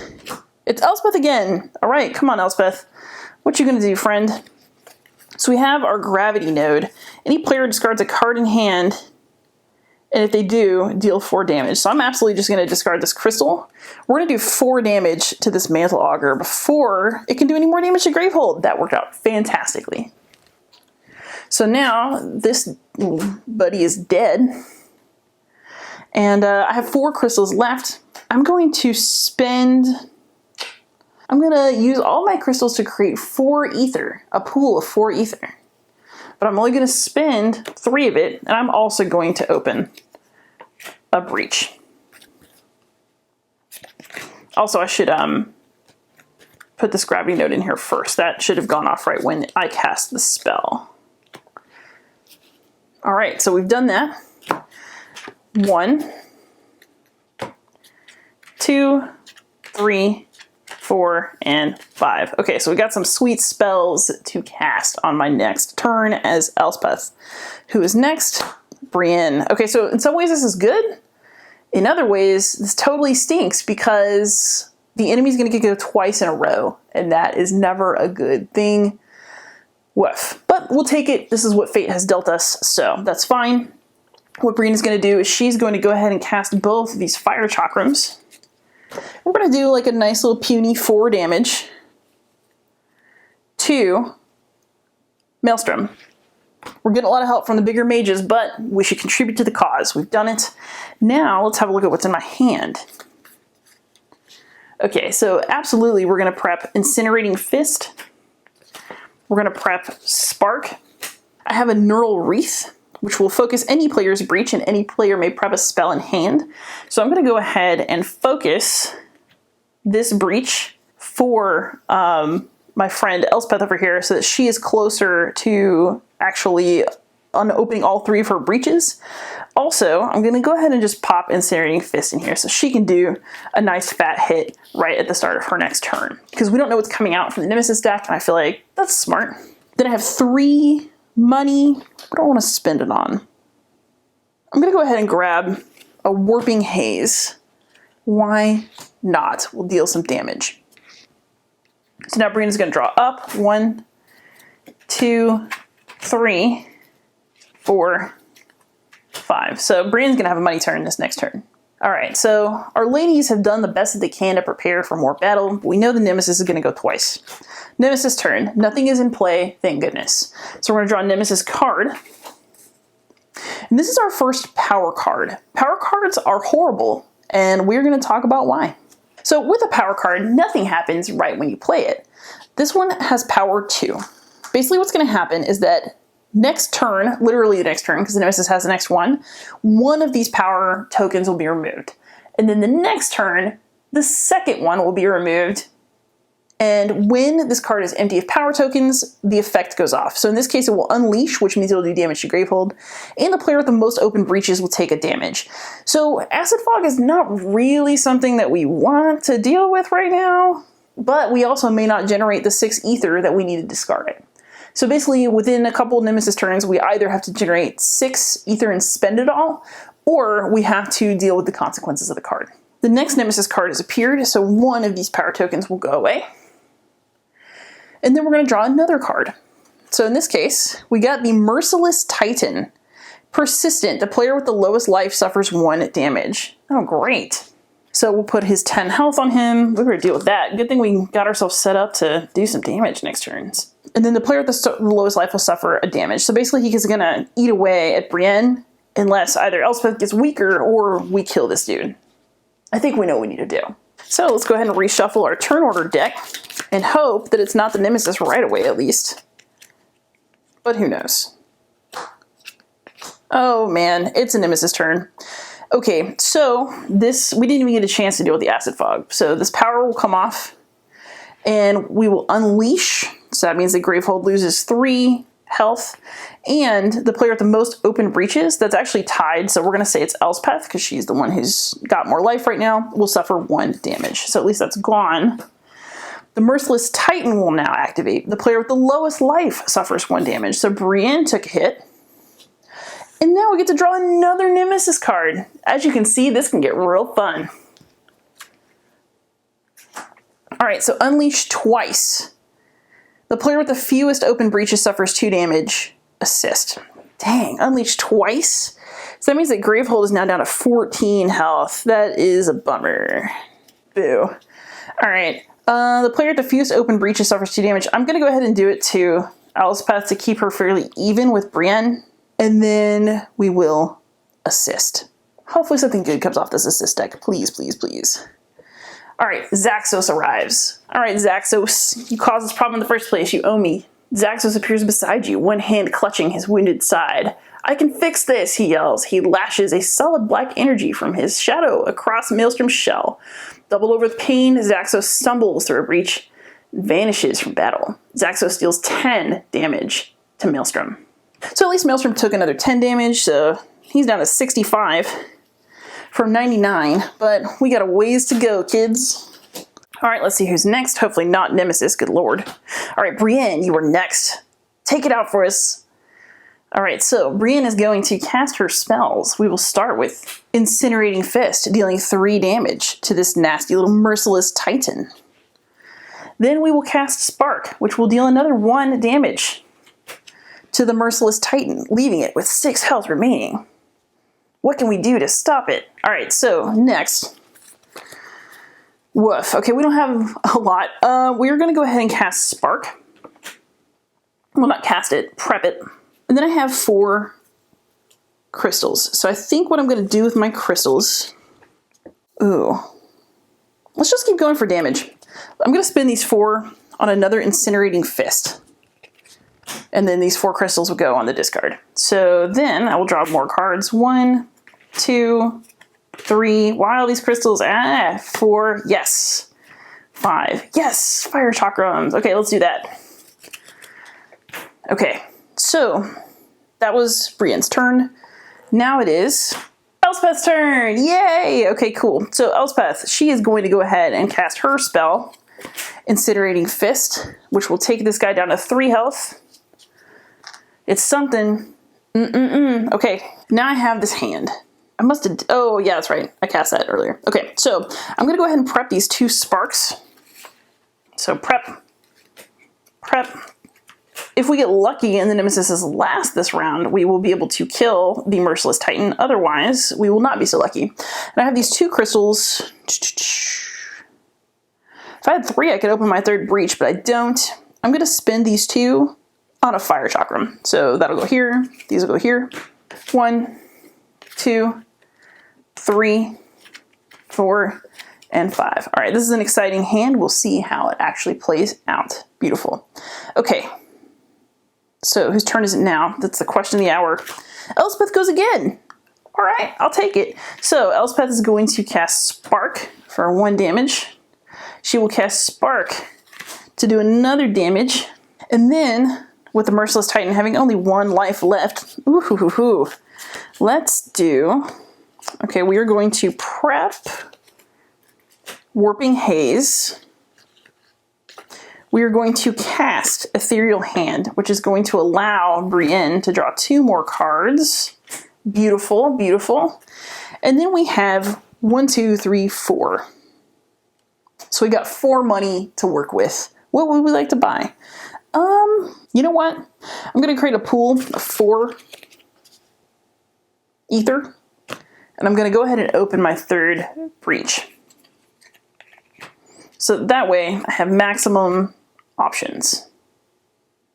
It's Elspeth again. All right, come on, Elspeth. What you gonna do, friend? So we have our gravity node. Any player discards a card in hand, and if they do, deal 4 damage. So I'm absolutely just gonna discard this crystal. We're gonna do 4 damage to this Mantle Augur before it can do any more damage to Gravehold. That worked out fantastically. So now this buddy is dead. And I have 4 crystals left. I'm going to use all my crystals to create 4 ether, a pool of 4 ether. But I'm only going to spend 3 of it, and I'm also going to open a breach. Also, I should put this gravity node in here first. That should have gone off right when I cast the spell. All right, so we've done that. 1, 2, 3, 4, and 5. Okay, so we got some sweet spells to cast on my next turn as Elspeth. Who is next? Brienne. Okay, so in some ways this is good. In other ways, this totally stinks because the enemy's gonna get go twice in a row, and that is never a good thing. Woof. But we'll take it. This is what fate has dealt us, so that's fine. What Brienne is going to do is she's going to go ahead and cast both of these fire chakrams. We're going to do like a nice little puny 4 damage to Maelstrom. We're getting a lot of help from the bigger mages, but we should contribute to the cause. We've done it. Now let's have a look at what's in my hand. Okay, so absolutely we're going to prep Incinerating Fist. We're going to prep Spark. I have a Neural Wreath, which will focus any player's breach, and any player may prep a spell in hand. So I'm going to go ahead and focus this breach for my friend Elspeth over here so that she is closer to actually opening all 3 of her breaches. Also, I'm going to go ahead and just pop Incinerating Fist in here so she can do a nice fat hit right at the start of her next turn. Because we don't know what's coming out from the Nemesis deck, and I feel like that's smart. Then I have 3 money. What do I want to spend it on? I'm going to go ahead and grab a Warping Haze. Why not? We'll deal some damage. So now Brienne's going to draw up. 1, 2, 3, 4, 5. So Brienne's going to have a money turn this next turn. All right, so our ladies have done the best that they can to prepare for more battle. But we know the Nemesis is going to go twice. Nemesis turn. Nothing is in play, thank goodness. So we're going to draw a Nemesis card. And this is our first power card. Power cards are horrible, and we're going to talk about why. So with a power card, nothing happens right when you play it. This one has power 2. Basically what's going to happen is that next turn, literally the next turn, because the Nemesis has the next one of these power tokens will be removed. And then the next turn, the second one will be removed. And when this card is empty of power tokens, the effect goes off. So in this case, it will unleash, which means it'll do damage to Gravehold, and the player with the most open breaches will take a damage. So Acid Fog is not really something that we want to deal with right now, but we also may not generate the 6 ether that we need to discard it. So basically, within a couple of Nemesis turns, we either have to generate 6 ether and spend it all, or we have to deal with the consequences of the card. The next Nemesis card has appeared, so one of these power tokens will go away. And then we're going to draw another card. So in this case, we got the Merciless Titan. Persistent, the player with the lowest life suffers 1 damage. Oh, great. So we'll put his 10 health on him. We're going to deal with that. Good thing we got ourselves set up to do some damage next turns. And then the player with the lowest life will suffer a damage. So basically he's going to eat away at Brienne unless either Elspeth gets weaker or we kill this dude. I think we know what we need to do. So let's go ahead and reshuffle our turn order deck and hope that it's not the Nemesis right away at least. But who knows? Oh man, it's a Nemesis turn. Okay, so we didn't even get a chance to deal with the Acid Fog. So this power will come off and we will unleash. So that means that Gravehold loses 3 health, and the player with the most open breaches, that's actually tied, so we're going to say it's Elspeth, because she's the one who's got more life right now, will suffer 1 damage. So at least that's gone. The Merciless Titan will now activate. The player with the lowest life suffers 1 damage. So Brienne took a hit. And now we get to draw another Nemesis card. As you can see, this can get real fun. All right, so unleash twice. The player with the fewest open breaches suffers 2 damage. Assist. Dang, unleash twice? So that means that Gravehold is now down to 14 health. That is a bummer. Boo. All right, the player with the fewest open breaches suffers 2 damage. I'm going to go ahead and do it to Elspeth to keep her fairly even with Brienne. And then we will assist. Hopefully something good comes off this assist deck. Please, please, please. All right, Zaxos arrives. All right, Zaxos, you caused this problem in the first place. You owe me. Zaxos appears beside you, one hand clutching his wounded side. I can fix this, he yells. He lashes a solid black energy from his shadow across Maelstrom's shell. Doubled over with pain, Zaxos stumbles through a breach and vanishes from battle. Zaxos deals 10 damage to Maelstrom. So at least Maelstrom took another 10 damage, so he's down to 65 from 99, but we got a ways to go, kids. All right, let's see who's next. Hopefully not Nemesis, good lord. All right, Brienne, you are next. Take it out for us. All right, so Brienne is going to cast her spells. We will start with Incinerating Fist, dealing 3 damage to this nasty little merciless titan. Then we will cast Spark, which will deal another 1 damage to the merciless titan, leaving it with 6 health remaining. What can we do to stop it? All right, so next. Woof. Okay, we don't have a lot. We're going to go ahead and cast Spark. Well, not cast it, prep it. And then I have 4 crystals. So I think what I'm going to do with my crystals... Ooh. Let's just keep going for damage. I'm going to spend these 4 on another Incinerating Fist. And then these 4 crystals will go on the discard. So then I will draw more cards. 1, 2, 3. Wow, these crystals. 4. Yes. 5. Yes. Fire chakrams. Okay, let's do that. Okay, so that was Brienne's turn. Now it is Elspeth's turn. Yay! Okay, cool. So Elspeth, she is going to go ahead and cast her spell, Incinerating Fist, which will take this guy down to 3 health. It's something. Okay, now I have this hand. I must have, oh yeah, that's right. I cast that earlier. Okay, so I'm gonna go ahead and prep these 2 sparks. So prep. If we get lucky and the Nemesis is last this round, we will be able to kill the Merciless Titan. Otherwise, we will not be so lucky. And I have these 2 crystals. If I had 3, I could open my 3rd breach, but I don't. I'm gonna spend these 2 on a fire chakram. So that'll go here, these will go here. 1, 2, 3, 4, and 5. All right, this is an exciting hand. We'll see how it actually plays out. Beautiful. Okay, so whose turn is it now? That's the question of the hour. Elspeth goes again. All right, I'll take it. So Elspeth is going to cast Spark for 1 damage. She will cast Spark to do another damage. And then, with the Merciless Titan having only 1 life left, let's do, okay, we are going to prep Warping Haze. We are going to cast Ethereal Hand, which is going to allow Brienne to draw 2 more cards. Beautiful, beautiful. And then we have 1, 2, 3, 4. So we got 4 money to work with. What would we like to buy? You know what? I'm going to create a pool of 4 ether. And I'm going to go ahead and open my 3rd breach. So that way I have maximum options.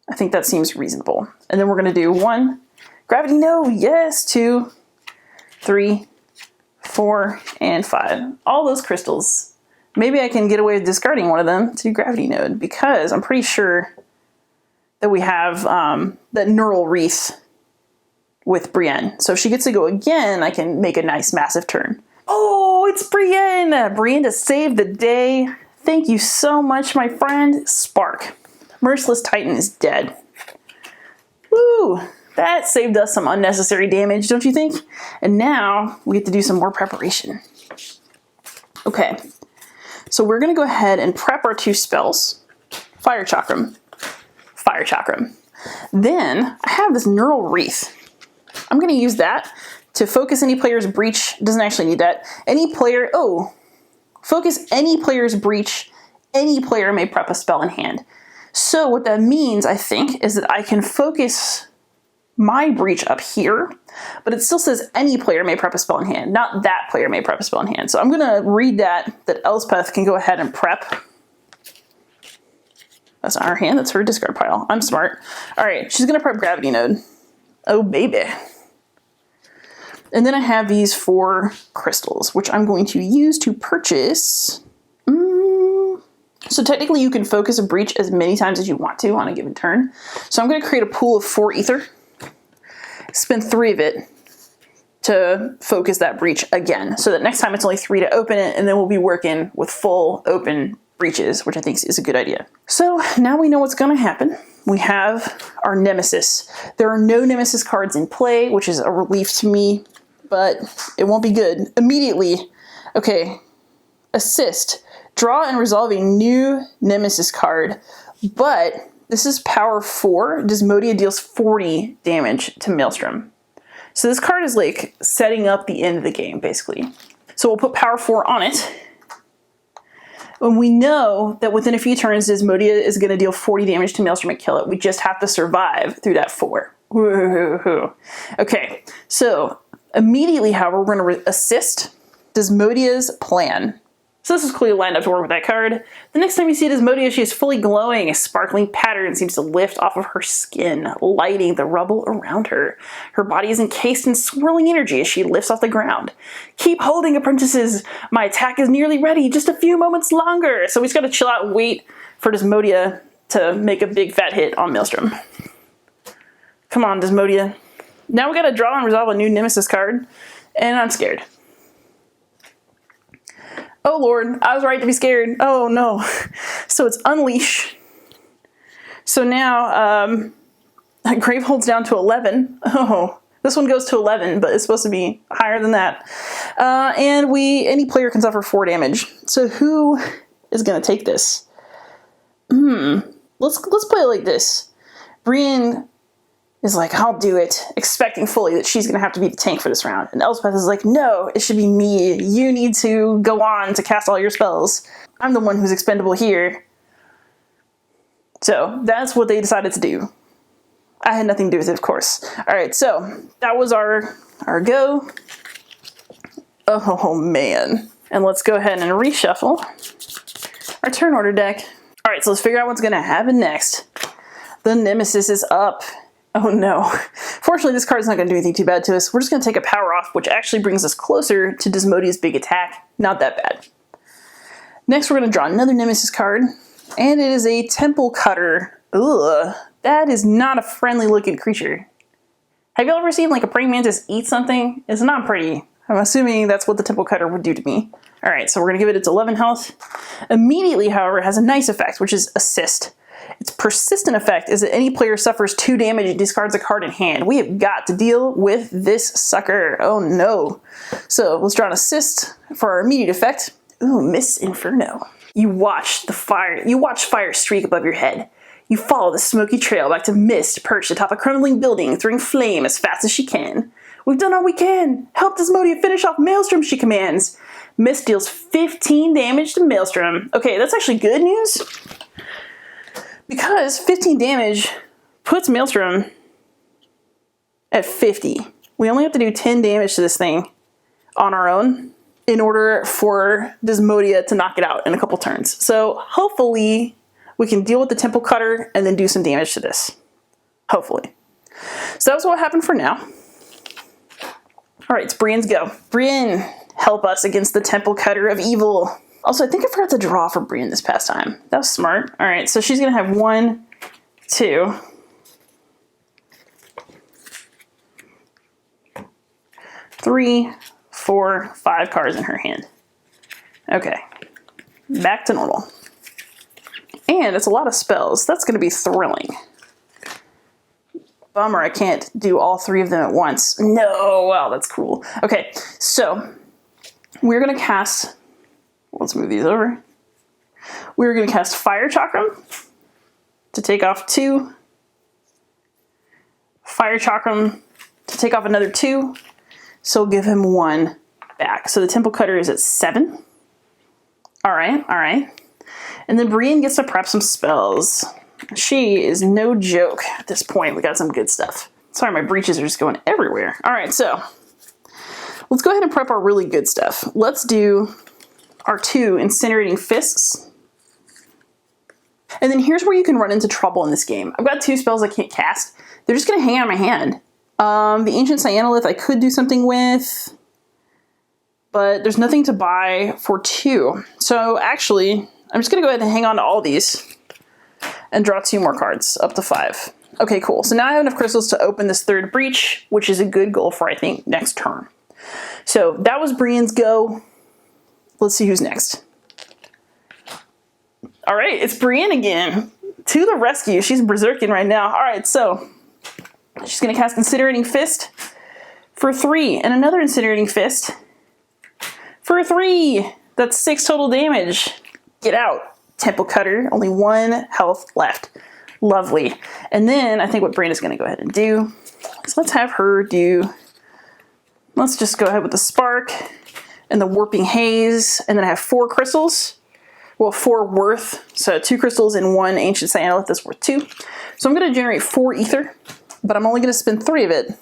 I think that seems reasonable. And then we're going to do 1 gravity node. Yes. 2, 3, 4, and 5. All those crystals. Maybe I can get away with discarding one of them to gravity node because I'm pretty sure that we have that neural wreath with Brienne. So if she gets to go again, I can make a nice massive turn. Oh, it's Brienne! Brienne to save the day. Thank you so much, my friend. Spark. Merciless Titan is dead. Woo! That saved us some unnecessary damage, don't you think? And now we get to do some more preparation. Okay. So we're going to go ahead and prep our 2 spells. Fire Chakram. Fire Chakram. Then I have this Neural Wreath. I'm going to use that to focus any player's breach. Doesn't actually need that. Any player, focus any player's breach any player may prep a spell in hand. So what that means, I think, is that I can focus my breach up here, but it still says any player may prep a spell in hand, not that player may prep a spell in hand. So I'm going to read that Elspeth can go ahead and prep. That's not her hand, that's her discard pile. I'm smart. All right, she's going to prep Gravity Node. Oh, baby. And then I have these 4 crystals, which I'm going to use to purchase. So technically you can focus a breach as many times as you want to on a given turn. So I'm going to create a pool of 4 ether. Spend 3 of it to focus that breach again, so that next time it's only 3 to open it, and then we'll be working with full open breaches, which I think is a good idea. So now we know what's going to happen. We have our Nemesis. There are no Nemesis cards in play, which is a relief to me, but it won't be good. Immediately, okay, assist. Draw and resolve a new Nemesis card, but this is power 4. Desmodia deals 40 damage to Maelstrom. So this card is like setting up the end of the game, basically. So we'll put power 4 on it. And we know that within a few turns, Desmodia is going to deal 40 damage to Maelstrom and kill it. We just have to survive through that 4. Woo-hoo-hoo. Okay, so immediately, however, we're going to assist Desmodia's plan. So this is clearly lined up to work with that card. The next time you see Desmodia, she is fully glowing. A sparkling pattern seems to lift off of her skin, lighting the rubble around her. Her body is encased in swirling energy as she lifts off the ground. Keep holding, apprentices. My attack is nearly ready. Just a few moments longer. So we just got to chill out and wait for Desmodia to make a big fat hit on Maelstrom. Come on, Desmodia. Now we got to draw and resolve a new Nemesis card, and I'm scared. Oh Lord, I was right to be scared. Oh no. So it's Unleash. So now, Gravehold's down to 11. Oh, this one goes to 11, but it's supposed to be higher than that. And any player can suffer 4 damage. So who is going to take this? Let's play it like this. Brienne is like, I'll do it, expecting fully that she's going to have to be the tank for this round. And Elspeth is like, no, it should be me. You need to go on to cast all your spells. I'm the one who's expendable here. So that's what they decided to do. I had nothing to do with it, of course. All right, so that was our go. Oh, man. And let's go ahead and reshuffle our turn order deck. All right, so let's figure out what's going to happen next. The Nemesis is up. Oh no. Fortunately, this card's not going to do anything too bad to us. We're just going to take a power off, which actually brings us closer to Desmodia's big attack. Not that bad. Next, we're going to draw another Nemesis card, and it is a Temple Cutter. Ugh, that is not a friendly looking creature. Have you ever seen like a praying mantis eat something? It's not pretty. I'm assuming that's what the Temple Cutter would do to me. All right, so we're going to give it its 11 health. Immediately, however, it has a nice effect, which is Assist. Its persistent effect is that any player suffers 2 damage and discards a card in hand. We have got to deal with this sucker. Oh no. So let's draw an assist for our immediate effect. Ooh, Miss Inferno. You watch fire streak above your head. You follow the smoky trail back to Mist, perched atop a crumbling building, throwing flame as fast as she can. We've done all we can. Help Desmodia finish off Maelstrom, she commands. Mist deals 15 damage to Maelstrom. Okay, that's actually good news, because 15 damage puts Maelstrom at 50. We only have to do 10 damage to this thing on our own in order for Desmodia to knock it out in a couple turns. So hopefully we can deal with the Temple Cutter and then do some damage to this. Hopefully. So that's what happened for now. All right, it's Brienne's go. Brienne, help us against the Temple Cutter of evil. Also, I think I forgot to draw for Brienne this past time. That was smart. All right, so she's going to have 1, 2, 3, 4, 5 cards in her hand. Okay, back to normal. And it's a lot of spells. That's going to be thrilling. Bummer, I can't do all 3 of them at once. No, wow, that's cool. Okay, so we're going to cast... Let's move these over. We're going to cast Fire Chakram to take off 2. Fire Chakram to take off another 2. So we'll give him 1 back. So the Temple Cutter is at 7. All right, all right. And then Brienne gets to prep some spells. She is no joke at this point. We got some good stuff. Sorry, my breeches are just going everywhere. All right, so let's go ahead and prep our really good stuff. Let's do our 2 incinerating fists. And then here's where you can run into trouble in this game. I've got 2 spells I can't cast. They're just gonna hang out in my hand. The Ancient Cyanolith I could do something with, but there's nothing to buy for 2. So actually, I'm just gonna go ahead and hang on to all these and draw 2 more cards, up to 5. Okay, cool. So now I have enough crystals to open this 3rd breach, which is a good goal for, I think, next turn. So that was Brienne's go. Let's see who's next. All right, it's Brienne again. To the rescue. She's berserking right now. All right, so she's going to cast Incinerating Fist for 3, and another Incinerating Fist for 3. That's 6 total damage. Get out, Temple Cutter. Only 1 health left. Lovely. And then I think what Brienne is going to go ahead and do is let's have her do, let's just go ahead with the Spark and the Warping Haze, and then I have 4 crystals. Well, 4 worth, so 2 crystals and 1 Ancient Cyanolith that's worth 2. So I'm going to generate 4 ether, but I'm only going to spend 3 of it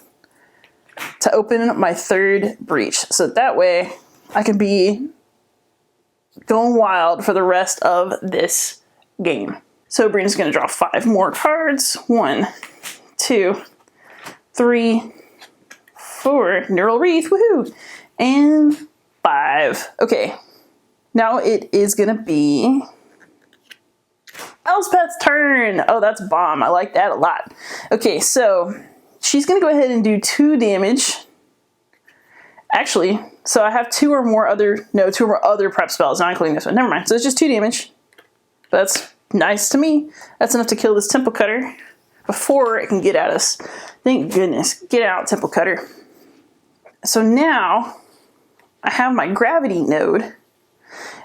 to open my 3rd breach. So that way I can be going wild for the rest of this game. So Brienne's going to draw 5 more cards. 1, 2, 3, 4. Neural Wreath, woohoo! And 5. Okay. Now it is going to be Elspeth's turn. Oh, that's bomb. I like that a lot. Okay, so she's going to go ahead and do 2 damage. Actually, so I have 2 or more other prep spells, not including this one. Never mind. So it's just 2 damage. That's nice to me. That's enough to kill this Temple Cutter before it can get at us. Thank goodness. Get out, Temple Cutter. So now I have my gravity node.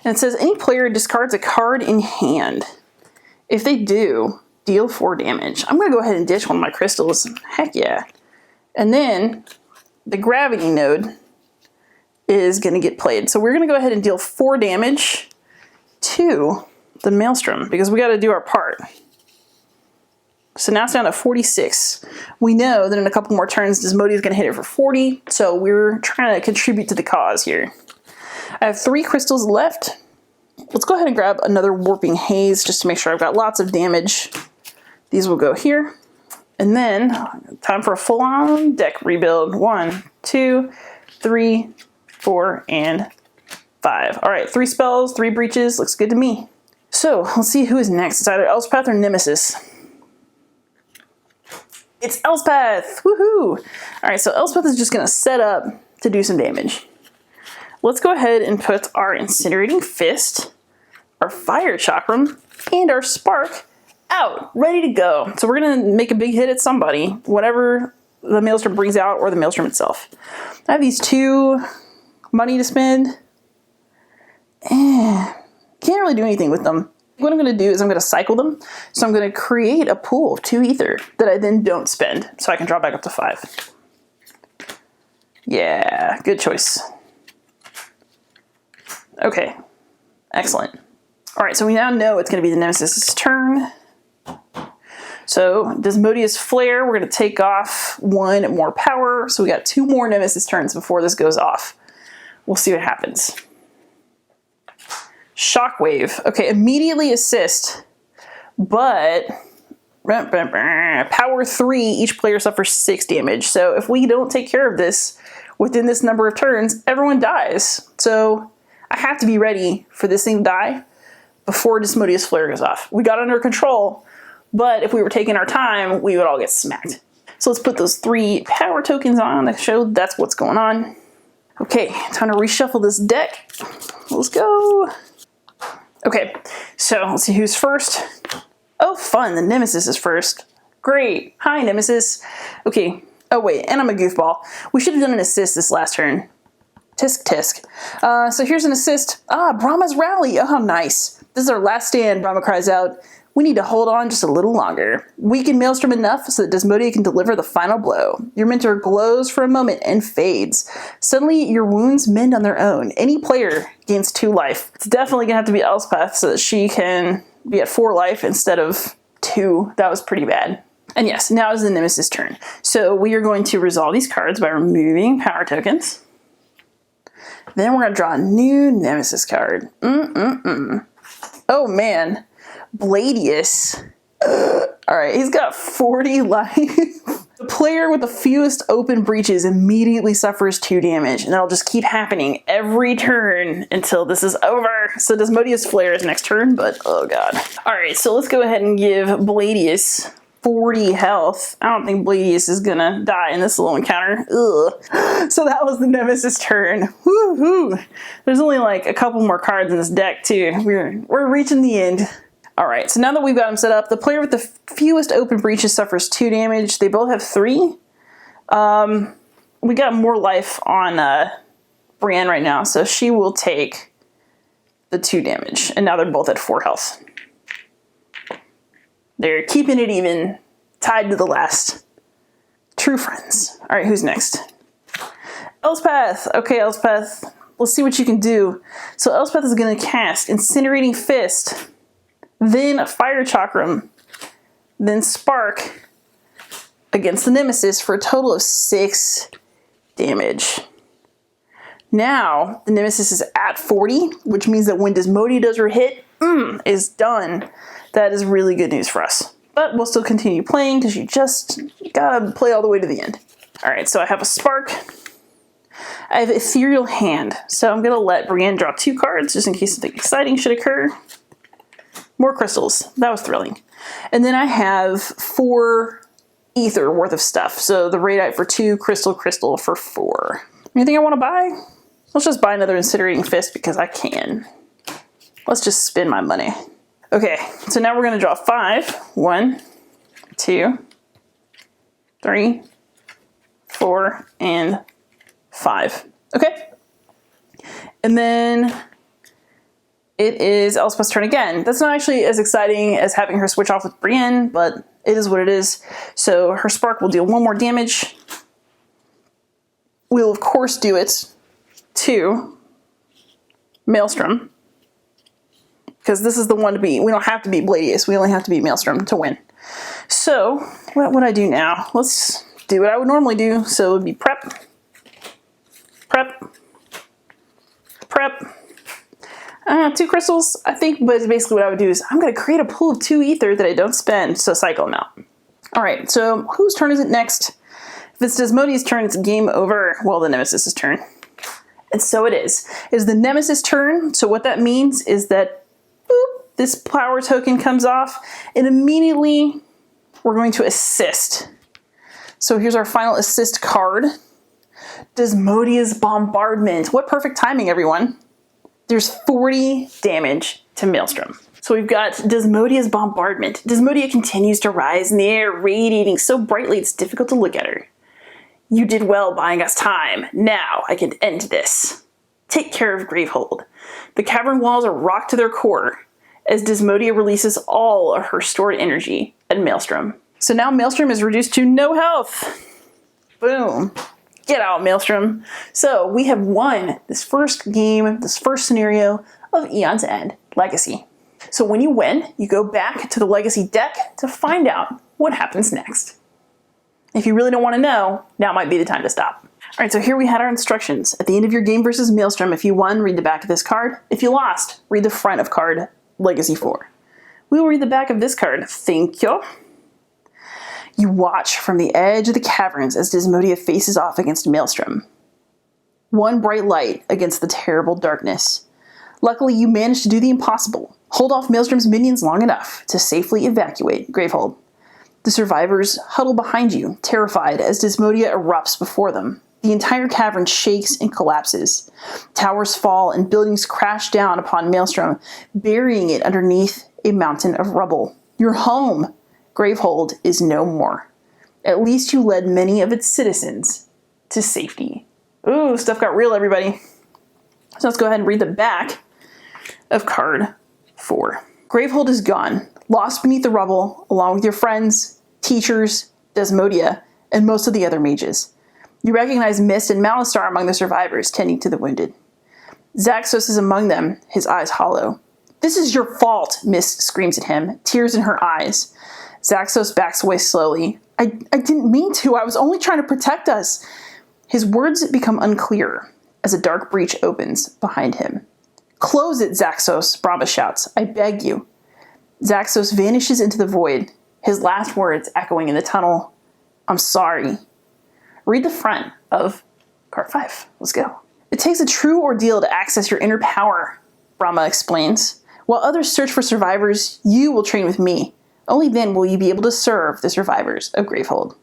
And it says any player discards a card in hand. If they do, deal 4 damage. I'm going to go ahead and ditch one of my crystals. Heck yeah. And then the gravity node is going to get played. So we're going to go ahead and deal 4 damage to the Maelstrom because we got to do our part. So now it's down to 46. We know that in a couple more turns, Desmodius is going to hit it for 40. So we're trying to contribute to the cause here. I have 3 crystals left. Let's go ahead and grab another Warping Haze just to make sure I've got lots of damage. These will go here. And then, time for a full-on deck rebuild. 1, 2, 3, 4, and 5. All right, 3 spells, 3 breaches. Looks good to me. So, let's see who is next. It's either Elspeth or Nemesis. It's Elspeth! Woohoo! All right, so Elspeth is just going to set up to do some damage. Let's go ahead and put our Incinerating Fist, our Fire Chakram, and our Spark out, ready to go. So we're going to make a big hit at somebody, whatever the Maelstrom brings out or the Maelstrom itself. I have these 2 money to spend. Can't really do anything with them. What I'm going to do is I'm going to cycle them. So I'm going to create a pool of 2 ether that I then don't spend, so I can draw back up to 5. Yeah, good choice. Okay, excellent. All right, so we now know it's going to be the Nemesis' turn. So Desmodius Flare, we're going to take off 1 more power. So we got 2 more Nemesis turns before this goes off. We'll see what happens. Shockwave. Okay, immediately assist, but power 3, each player suffers 6 damage. So if we don't take care of this within this number of turns, everyone dies. So I have to be ready for this thing to die before Desmodius Flare goes off. We got under control, but if we were taking our time, we would all get smacked. So let's put those 3 power tokens on to show that's what's going on. Okay, time to reshuffle this deck. Let's go. Okay, so let's see who's first. Oh, fun, the Nemesis is first. Great. Hi, Nemesis. Okay. Oh, wait, and I'm a goofball. We should have done an assist this last turn. Tisk, tisk. So here's an assist. Ah, Brahma's Rally. Oh, how nice. This is our last stand, Brahma cries out. We need to hold on just a little longer. Weaken Maelstrom enough so that Desmodia can deliver the final blow. Your mentor glows for a moment and fades. Suddenly, your wounds mend on their own. Any player gains 2 life. It's definitely going to have to be Elspeth so that she can be at 4 life instead of 2. That was pretty bad. And yes, now is the Nemesis turn. So we are going to resolve these cards by removing power tokens. Then we're going to draw a new Nemesis card. Oh man. Bladius. Alright, he's got 40 life. The player with the fewest open breaches immediately suffers 2 damage, and that'll just keep happening every turn until this is over. So Desmodia's Flare is next turn, but oh god. Alright, so let's go ahead and give Bladius 40 health. I don't think Bladius is gonna die in this little encounter. Ugh. So that was the Nemesis turn. Woohoo! There's only like a couple more cards in this deck too. We're reaching the end. Alright, so now that we've got them set up, the player with the fewest open breaches suffers 2 damage. They both have 3. We got more life on Brienne right now, so she will take the 2 damage. And now they're both at 4 health. They're keeping it even, tied to the last. True friends. Alright, who's next? Elspeth! Okay, Elspeth, let's see what you can do. So Elspeth is going to cast Incinerating Fist, then Fire Chakram, then Spark against the Nemesis for a total of 6 damage. Now, the Nemesis is at 40, which means that when Desmodia does her hit, is done. That is really good news for us. But we'll still continue playing because you just gotta play all the way to the end. Alright, so I have a Spark. I have Ethereal Hand, so I'm gonna let Brienne draw 2 cards just in case something exciting should occur. More crystals. That was thrilling. And then I have 4 ether worth of stuff. So the Radite for 2, crystal for 4. Anything I want to buy? Let's just buy another Incinerating Fist because I can. Let's just spend my money. Okay, so now we're going to draw 5. 1, 2, 3, 4, and 5. Okay. And then it is Elspeth's turn again. That's not actually as exciting as having her switch off with Brienne, but it is what it is. So her Spark will deal 1 more damage. We'll of course do it to Maelstrom, because this is the one to beat. We don't have to beat Bladius. We only have to beat Maelstrom to win. So what would I do now? Let's do what I would normally do. So it would be prep, prep, prep. 2 crystals, I think, but basically what I would do is I'm going to create a pool of 2 ether that I don't spend, so cycle them out. Alright, so whose turn is it next? If it's Desmodia's turn, it's game over. Well, the Nemesis' turn. And so it is. It's the Nemesis' turn, so what that means is that boop, this power token comes off, and immediately we're going to assist. So here's our final assist card. Desmodia's Bombardment. What perfect timing, everyone. There's 40 damage to Maelstrom. So we've got Desmodia's Bombardment. Desmodia continues to rise in the air, radiating so brightly it's difficult to look at her. You did well buying us time. Now I can end this. Take care of Gravehold. The cavern walls are rocked to their core as Desmodia releases all of her stored energy at Maelstrom. So now Maelstrom is reduced to no health. Boom. Get out, Maelstrom. So we have won this first game, this first scenario of Aeon's End Legacy. So when you win, you go back to the Legacy deck to find out what happens next. If you really don't want to know, now might be the time to stop. Alright, so here we had our instructions. At the end of your game versus Maelstrom, if you won, read the back of this card. If you lost, read the front of card Legacy 4. We will read the back of this card. Thank you. You watch from the edge of the caverns as Desmodia faces off against Maelstrom. One bright light against the terrible darkness. Luckily, you managed to do the impossible. Hold off Maelstrom's minions long enough to safely evacuate Gravehold. The survivors huddle behind you, terrified as Desmodia erupts before them. The entire cavern shakes and collapses. Towers fall and buildings crash down upon Maelstrom, burying it underneath a mountain of rubble. Your home, Gravehold, is no more. At least you led many of its citizens to safety. Ooh, stuff got real, everybody. So let's go ahead and read the back of card 4. Gravehold is gone. lost beneath the rubble, along with your friends, teachers, Desmodia, and most of the other mages. You recognize Mist and Malistar among the survivors tending to the wounded. Zaxos is among them, his eyes hollow. "This is your fault," Mist screams at him, tears in her eyes. Zaxos backs away slowly. I didn't mean to. I was only trying to protect us." His words become unclear as a dark breach opens behind him. "Close it, Zaxos," Brahma shouts. "I beg you." Zaxos vanishes into the void, his last words echoing in the tunnel. "I'm sorry." Read the front of card 5. Let's go. "It takes a true ordeal to access your inner power," Brahma explains. "While others search for survivors, you will train with me. Only then will you be able to serve the survivors of Gravehold."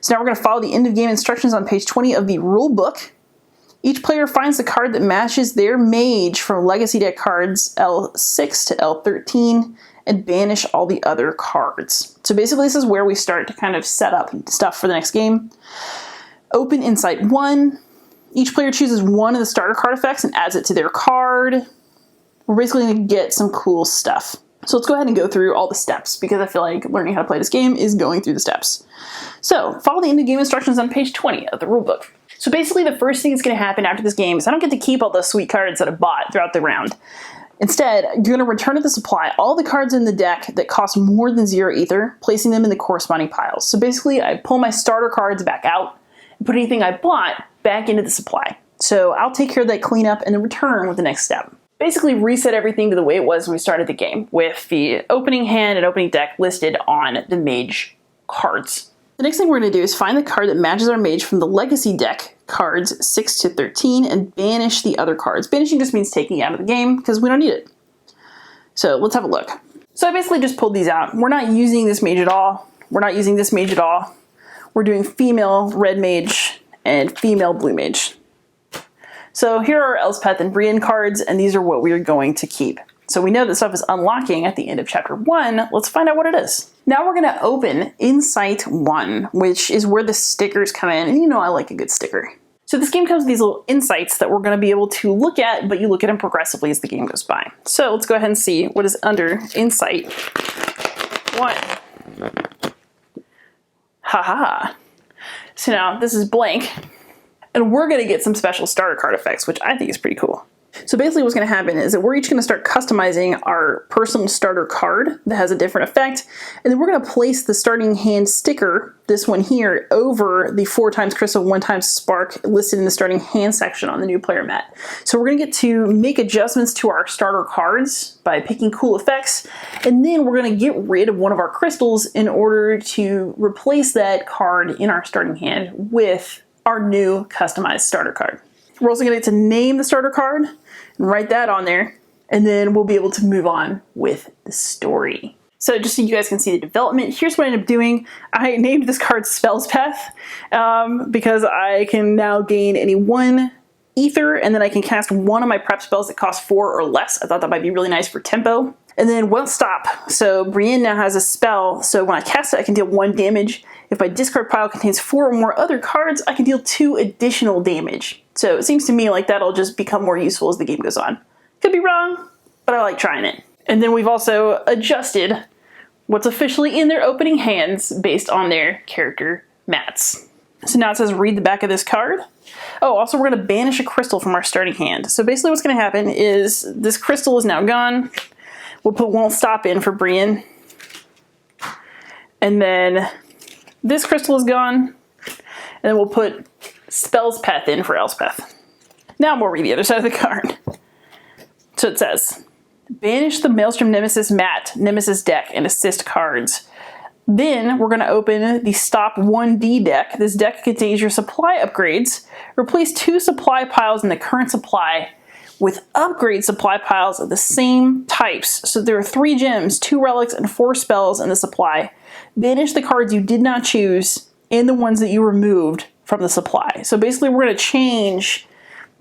So now we're going to follow the end of game instructions on page 20 of the rule book. Each player finds the card that matches their mage from Legacy deck cards L6 to L13 and banish all the other cards. So basically this is where we start to kind of set up stuff for the next game. Open Insight 1. Each player chooses one of the starter card effects and adds it to their card. We're basically going to get some cool stuff. So let's go ahead and go through all the steps because I feel like learning how to play this game is going through the steps. So follow the end of game instructions on page 20 of the rulebook. So basically the first thing that's going to happen after this game is I don't get to keep all those sweet cards that I bought throughout the round. Instead, you're going to return to the supply all the cards in the deck that cost more than 0 ether, placing them in the corresponding piles. So basically I pull my starter cards back out and put anything I bought back into the supply. So I'll take care of that cleanup and then return with the next step. Basically reset everything to the way it was when we started the game, with the opening hand and opening deck listed on the mage cards. The next thing we're going to do is find the card that matches our mage from the Legacy deck cards 6 to 13 and banish the other cards. Banishing just means taking it out of the game because we don't need it. So let's have a look. So I basically just pulled these out. We're not using this mage at all. We're not using this mage at all. We're doing female red mage and female blue mage. So here are Elspeth and Brienne cards, and these are what we're going to keep. So we know that stuff is unlocking at the end of chapter 1. Let's find out what it is. Now we're going to open Insight 1, which is where the stickers come in, and you know I like a good sticker. So this game comes with these little insights that we're going to be able to look at, but you look at them progressively as the game goes by. So let's go ahead and see what is under Insight 1. Haha. So now this is blank. And we're going to get some special starter card effects, which I think is pretty cool. So basically what's going to happen is that we're each going to start customizing our personal starter card that has a different effect. And then we're going to place the starting hand sticker, this one here, over the 4x crystal, 1x spark listed in the starting hand section on the new player mat. So we're going to get to make adjustments to our starter cards by picking cool effects. And then we're going to get rid of one of our crystals in order to replace that card in our starting hand with our new customized starter card. We're also going to get to name the starter card and write that on there, and then we'll be able to move on with the story. So just so you guys can see the development, here's what I ended up doing. I named this card Spells Path because I can now gain any 1 ether, and then I can cast one of my prep spells that cost 4 or less. I thought that might be really nice for tempo. And then won't stop. So Brienne now has a spell, so when I cast it, I can deal 1 damage. If my discard pile contains 4 or more other cards, I can deal 2 additional damage. So it seems to me like that'll just become more useful as the game goes on. Could be wrong, but I like trying it. And then we've also adjusted what's officially in their opening hands based on their character mats. So now it says read the back of this card. Oh, also we're going to banish a crystal from our starting hand. So basically what's going to happen is this crystal is now gone. We'll put won't stop in for Brienne. And then this crystal is gone. And then we'll put Spells Path in for Elspeth. Now we'll read the other side of the card. So it says, banish the Maelstrom Nemesis mat, Nemesis deck, and assist cards. Then we're going to open the Stop 1D deck. This deck contains your supply upgrades. Replace 2 supply piles in the current supply with upgrade supply piles of the same types. So there are 3 gems, 2 relics, and 4 spells in the supply. Banish the cards you did not choose and the ones that you removed from the supply. So basically we're going to change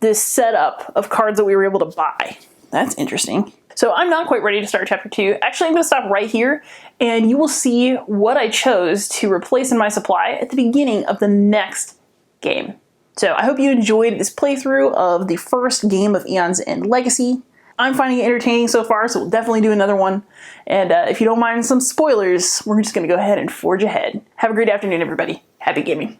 this setup of cards that we were able to buy. That's interesting. So I'm not quite ready to start chapter 2. Actually, I'm going to stop right here and you will see what I chose to replace in my supply at the beginning of the next game. So I hope you enjoyed this playthrough of the first game of Aeon's End Legacy. I'm finding it entertaining so far, so we'll definitely do another one. And if you don't mind some spoilers, we're just going to go ahead and forge ahead. Have a great afternoon, everybody. Happy gaming.